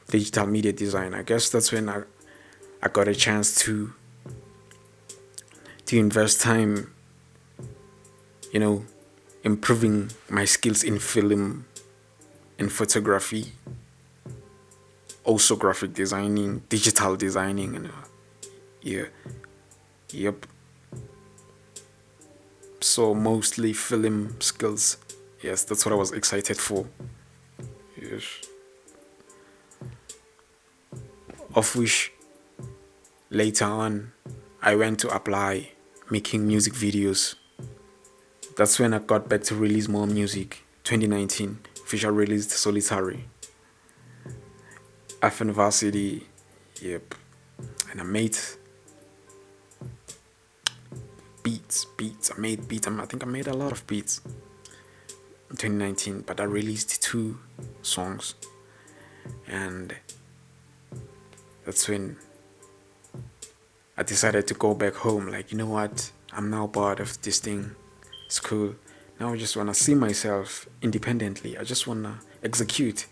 digital media design. I guess that's when I got a chance to invest time, improving my skills in film and photography, also graphic designing, digital designing, and yeah, yep. So mostly film skills. Yes, that's what I was excited for. Yes. Of which later on I went to apply making music videos. That's when I got back to release more music. 2019, Fisher released Solitary. After varsity, yep. And I made beats. I made beats. I think I made a lot of beats in 2019, but I released 2 songs. And that's when I decided to go back home. Like, you know what? I'm now bored of this thing. It's cool. Now I just want to see myself independently. I just want to execute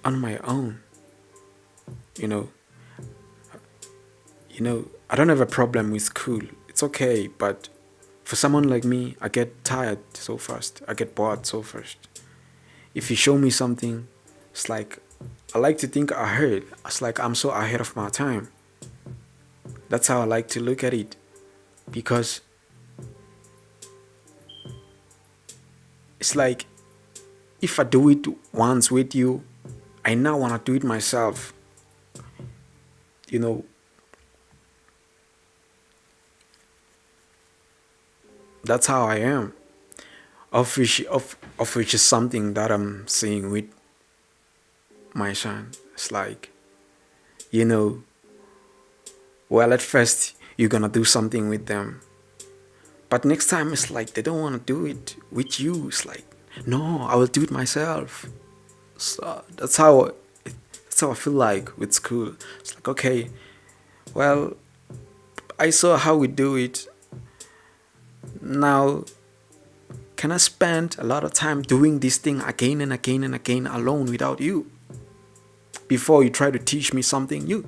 on my own. I don't have a problem with school. It's okay, but For someone like me, I get tired so fast. I get bored so fast. If you show me something, it's like I like to think ahead. It's like I'm so ahead of my time. That's how I like to look at it. Because it's like if I do it once with you, I now want to do it myself. You know, that's how I am. Of which is something that I'm seeing with my son. It's like, you know, well, at first you're gonna do something with them, but next time it's like they don't want to do it with you. It's like, no, I will do it myself. So that's how I feel like with school. It's like, okay, well, I saw how we do it. Now, can I spend a lot of time doing this thing again and again and again alone without you? Before you try to teach me something new.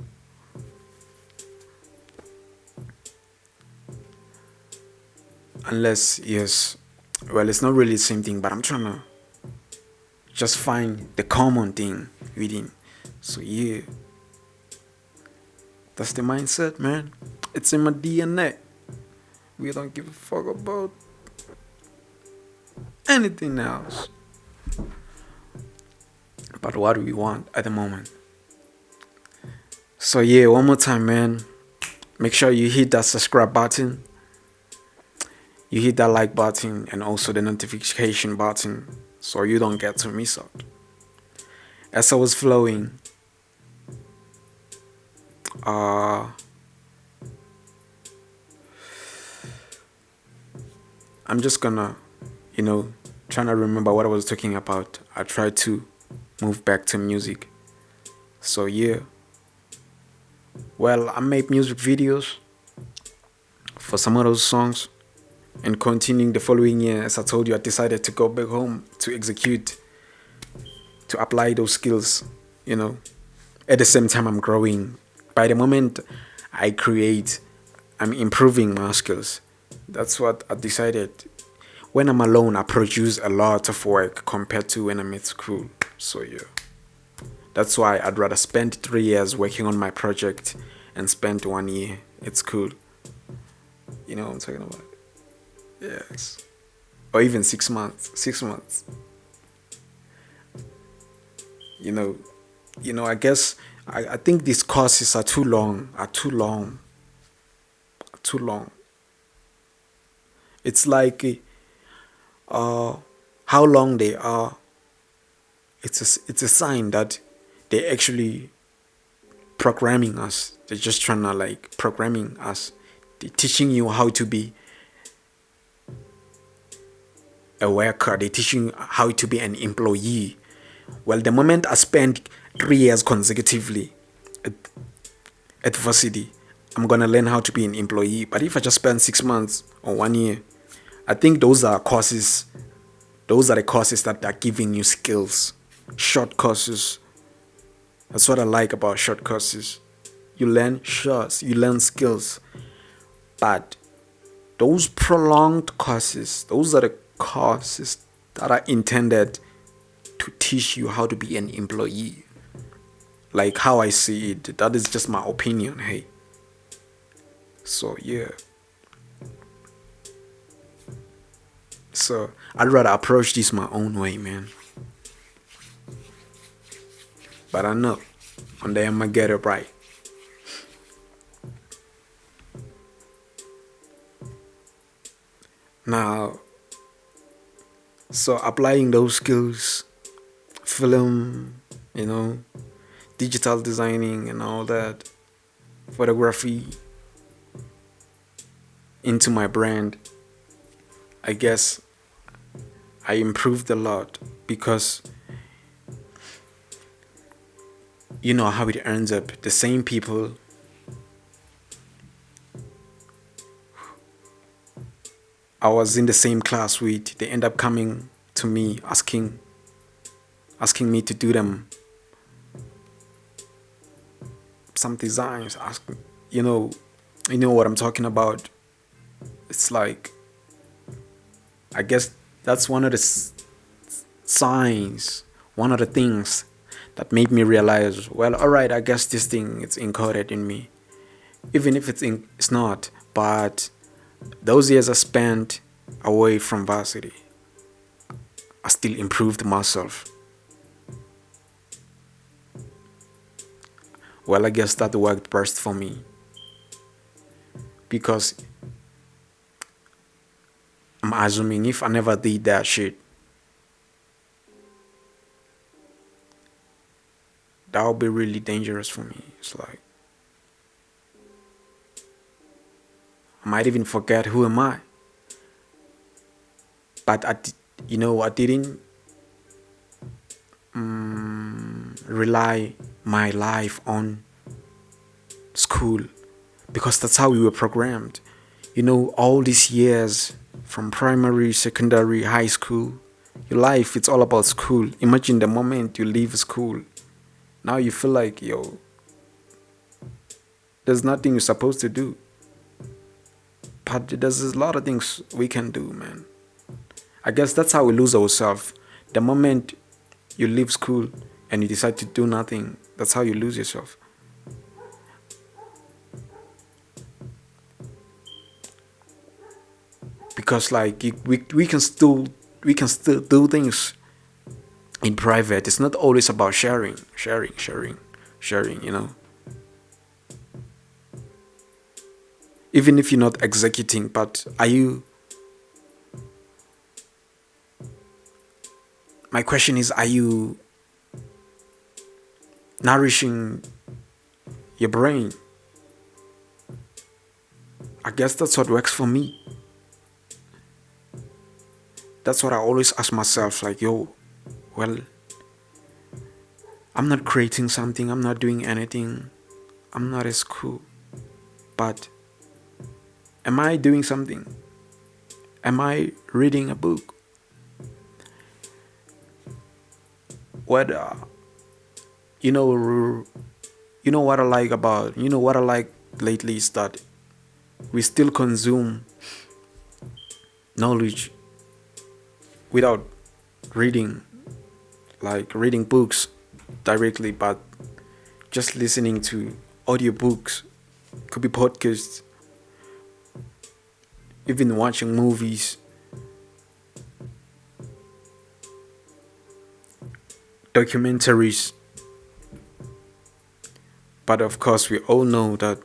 Unless, yes, well, it's not really the same thing, but I'm trying to just find the common thing within. So, yeah, that's the mindset, man. It's in my DNA. We don't give a fuck about anything else but what we want at the moment. So, yeah, one more time, man. Make sure you hit that subscribe button. You hit that like button and also the notification button so you don't get to miss out. As I was flowing, I'm just gonna, trying to remember what I was talking about. I tried to move back to music. So yeah. Well, I made music videos for some of those songs. And continuing the following year, as I told you, I decided to go back home to execute, to apply those skills, At the same time, I'm growing. By the moment I create, I'm improving my skills. That's what I decided. When I'm alone, I produce a lot of work compared to when I'm at school. So yeah. That's why I'd rather spend 3 years working on my project and spend 1 year at school. You know what I'm talking about? Yes. Or even 6 months. 6 months. I guess I think these courses are too long. It's like how long they are. It's a sign that they're actually programming us. They're just trying to programming us. They're teaching you how to be a worker. They're teaching you how to be an employee. Well, the moment I spend 3 years consecutively at varsity, I'm gonna learn how to be an employee. But if I just spend 6 months or 1 year, I think those are courses. Those are the courses that are giving you skills. Short courses. That's what I like about short courses. You learn shorts, you learn skills. But those prolonged courses, those are the courses that are intended to teach you how to be an employee. Like how I see it. That is just my opinion, hey. So yeah. So I'd rather approach this my own way, man. But I know one day I'm gonna get it right. Now, so applying those skills, film, digital designing and all that, photography, into my brand, I guess I improved a lot because you know how it ends up. The same people I was in the same class with, they end up coming to me asking me to do them some designs. You know what I'm talking about. It's like I guess that's one of the signs, one of the things that made me realize, well, all right, I guess this thing it's encoded in me, even if it's not. But those years I spent away from varsity, I still improved myself. Well, I guess that worked best for me because I'm assuming if I never did that shit, that would be really dangerous for me. It's like I might even forget who am I. But I didn't rely my life on school because that's how we were programmed. All these years from primary, secondary, high school, your life, it's all about school. Imagine the moment you leave school. Now you feel like, yo, there's nothing you're supposed to do. But there's a lot of things we can do, man. I guess that's how we lose ourselves. The moment you leave school and you decide to do nothing, that's how you lose yourself. Because like we can still do things in private. It's not always about sharing. Even if you're not executing, but my question is, are you nourishing your brain? I guess that's what works for me. That's what I always ask myself, like, yo, well, I'm not creating something, I'm not doing anything, I'm not as cool, but am I doing something? Am I reading a book? What what I like lately is that we still consume knowledge without reading books directly, but just listening to audiobooks, could be podcasts, even watching movies, documentaries. But of course, we all know that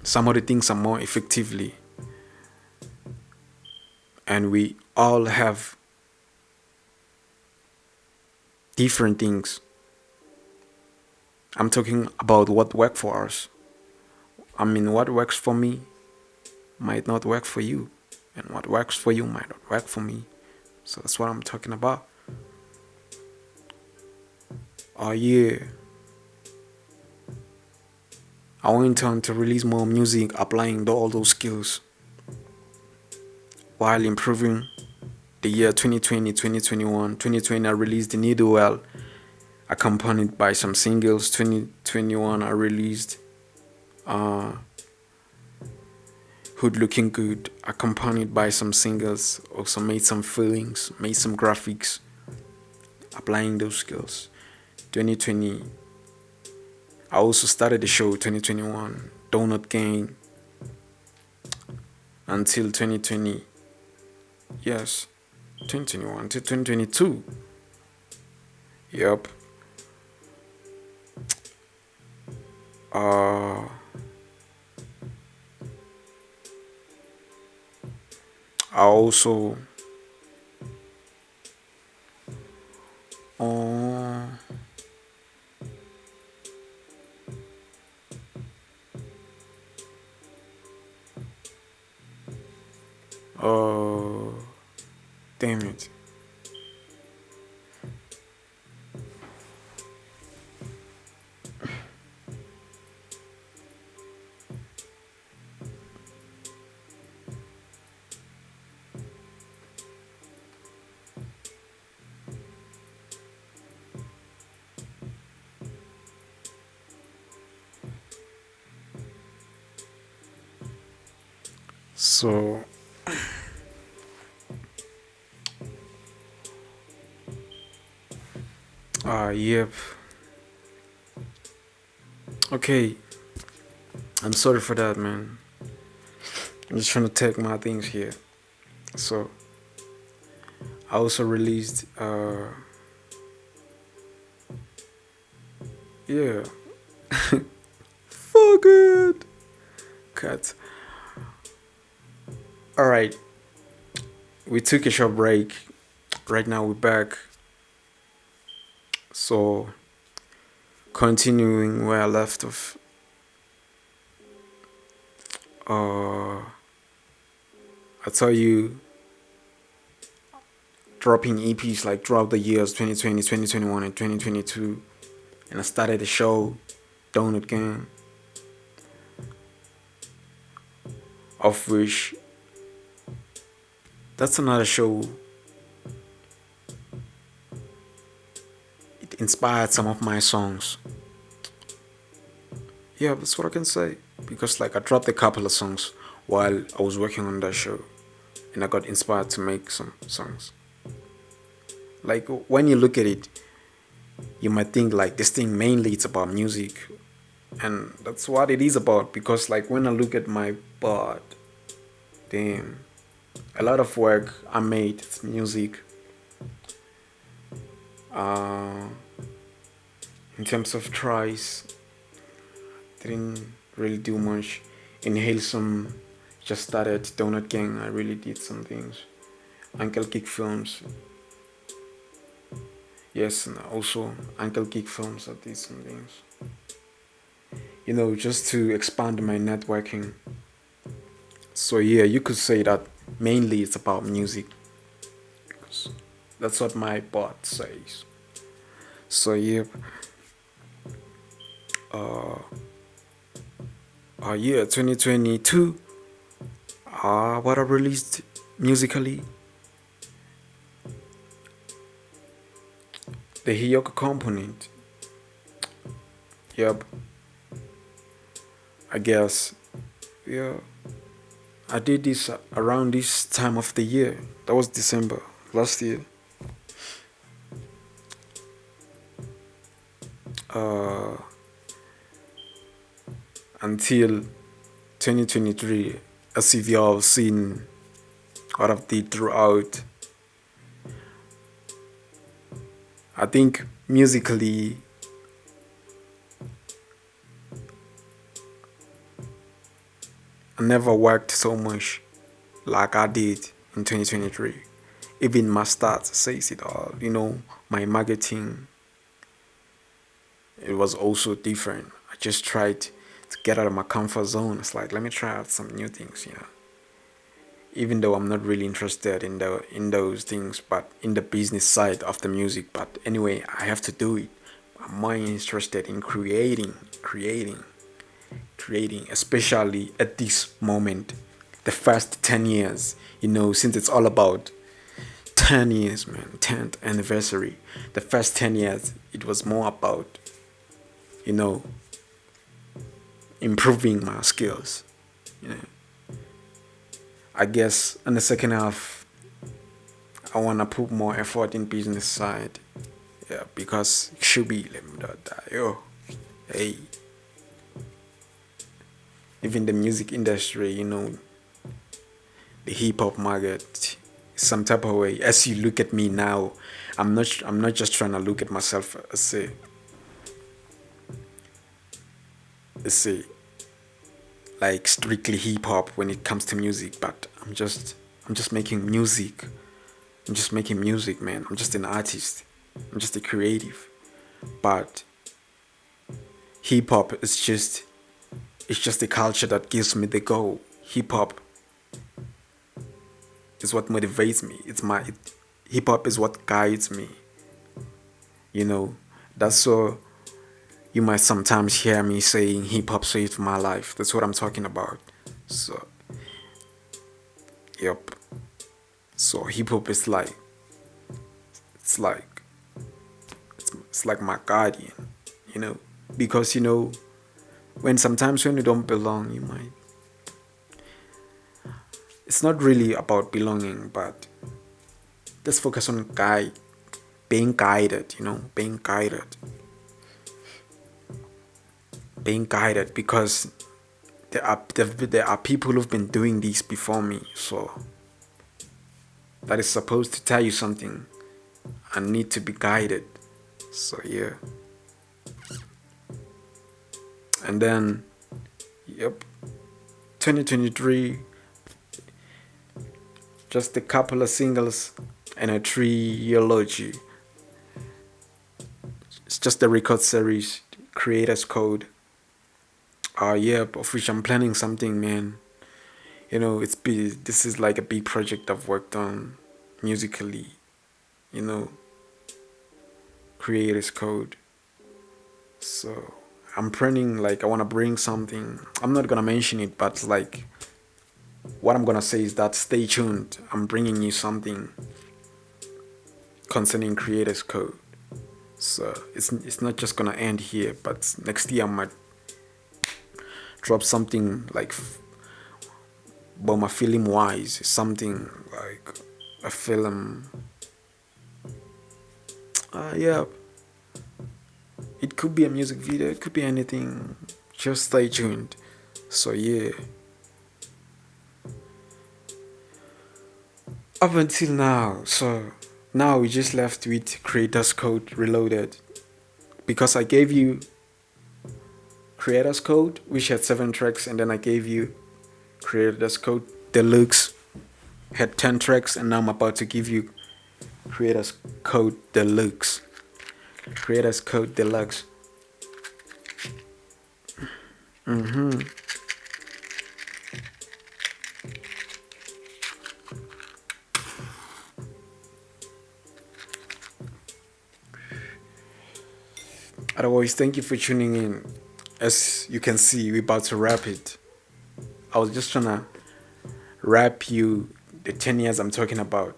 some of the things are more effectively, and we all have different things. I'm talking about what works for us. I mean, what works for me might not work for you, and what works for you might not work for me. So that's what I'm talking about. Oh yeah, I went on to release more music, applying all those skills while improving. The year 2020, 2021, 2020 I released the MNDNDYL, accompanied by some singles. 2021 I released Hood Looking Good, accompanied by some singles. Also made some feelings, made some graphics, applying those skills. 2020 I also started the show. 2021 Donut Gang until 2020, yes, 2021 to 2022. Yep. I also uh, damn it. So Yep. Okay. I'm sorry for that, man. I'm just trying to take my things here. So, I also released, yeah. Fuck it. Cut. Alright. We took a short break. Right now we're back. So, continuing where I left off. I tell you, dropping EPs like throughout the years 2020, 2021, and 2022. And I started the show, Donut Gang, of which that's another show. It inspired some of my songs. Yeah, that's what I can say. Because like I dropped a couple of songs while I was working on that show. And I got inspired to make some songs. Like when you look at it, you might think like this thing mainly it's about music. And that's what it is about. Because like when I look at my part, damn, a lot of work I made, it's music. In terms of tries, didn't really do much. Inhale some, just started. Donut Gang, I really did some things. Uncle Kick Films, yes, and also Uncle Kick Films, I did some things. You know, just to expand my networking. So yeah, you could say that mainly it's about music. Because that's what my bot says. So yeah, yeah, 2022. What I released musically, the Hiyoko component. Yep. I guess. Yeah. I did this around this time of the year. That was December last year. Until 2023, as if you all have seen what I've did throughout. I think musically, I never worked so much like I did in 2023. Even my stats says it all. You know, my marketing, it was also different. I just tried to get out of my comfort zone. It's like, let me try out some new things, you know. Even though I'm not really interested in those things, but in the business side of the music. But anyway, I have to do it. I'm more interested in creating, especially at this moment, the first 10 years, you know, since it's all about 10 years, man, 10th anniversary. The first 10 years, it was more about, you know, improving my skills, you know. I guess in the second half, I want to put more effort in business side. Yeah, because it should be, yo, hey, even the music industry, you know, the hip hop market, some type of way. As you look at me now, I'm not just trying to look at myself as a like strictly hip hop when it comes to music, but I'm just making music. I'm just making music, man. I'm just an artist. I'm just a creative. But hip hop is just the culture that gives me the goal. Hip hop is what motivates me. Hip hop is what guides me. You know, that's so you might sometimes hear me saying hip hop saved my life. That's what I'm talking about. So, yep. So hip hop is like it's like it's like my guardian, you know, because you know when sometimes when you don't belong, you might. It's not really about belonging, but let's focus on being guided, being guided because there are people who've been doing these before me, so that is supposed to tell you something. I need to be guided. So yeah. And then, yep, 2023, just a couple of singles and a 3-year logi. It's just a record series, Creators Code. Yeah, of which I'm planning something, man. This is like a big project I've worked on musically. Creators Code. So I'm planning, like, I want to bring something. I'm not gonna mention it, but like, what I'm gonna say is that stay tuned. I'm bringing you something concerning Creators Code. So it's not just gonna end here, but next year I might drop something like, but my film wise, something like a film. Yeah, it could be a music video, it could be anything. Just stay tuned. So yeah. Up until now, so now we just left with Creators Code Reloaded, because I gave you Creators Code, which had 7 tracks, and then I gave you Creators Code Deluxe, had 10 tracks, and now I'm about to give you Creators Code Deluxe. Creators Code Deluxe. Otherwise, thank you for tuning in. As you can see, we're about to wrap it. I was just trying to wrap you the 10 years I'm talking about.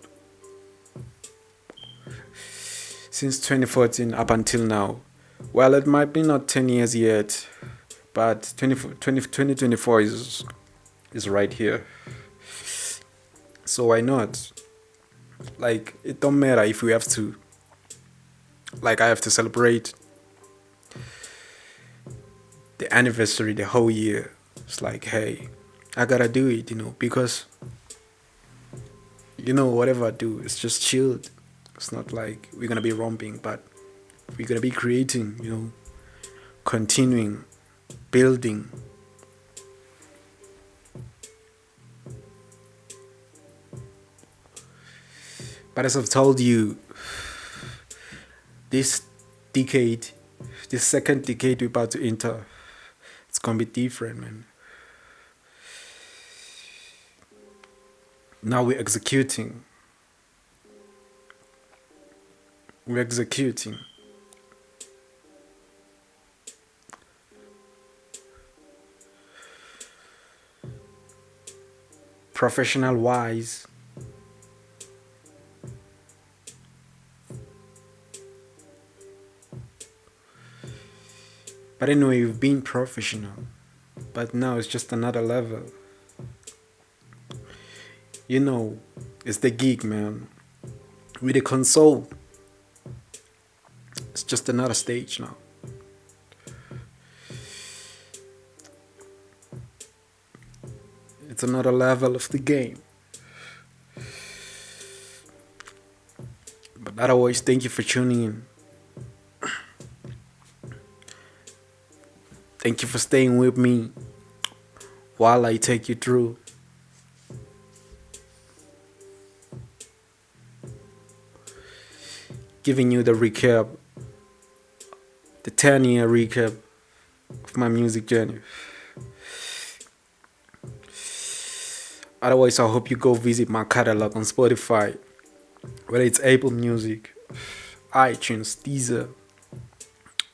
Since 2014 up until now. Well, it might be not 10 years yet, but 2024 is right here. So why not? Like, it don't matter if we have to, like, I have to celebrate the anniversary the whole year. It's like, hey, I gotta do it, because whatever I do, it's just chilled. It's not like we're gonna be romping, but we're gonna be creating, continuing, building. But as I've told you, this second decade we're about to enter, it's gonna be different, man. Now we're executing. Professional wise. But anyway, we've been professional. But now it's just another level. It's the gig, man. With the console, it's just another stage now. It's another level of the game. But otherwise, thank you for tuning in. Thank you for staying with me while I take you through. Giving you the recap, the 10-year recap of my music journey. Otherwise, I hope you go visit my catalog on Spotify, whether it's Apple Music, iTunes, Deezer,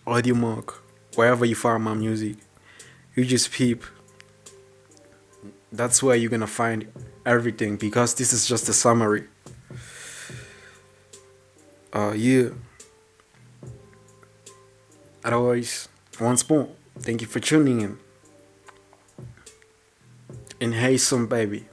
Audiomark, wherever you find my music. You just peep. That's where you're gonna find everything, because this is just a summary. Yeah. Otherwise, once more, thank you for tuning in. And hey, some baby.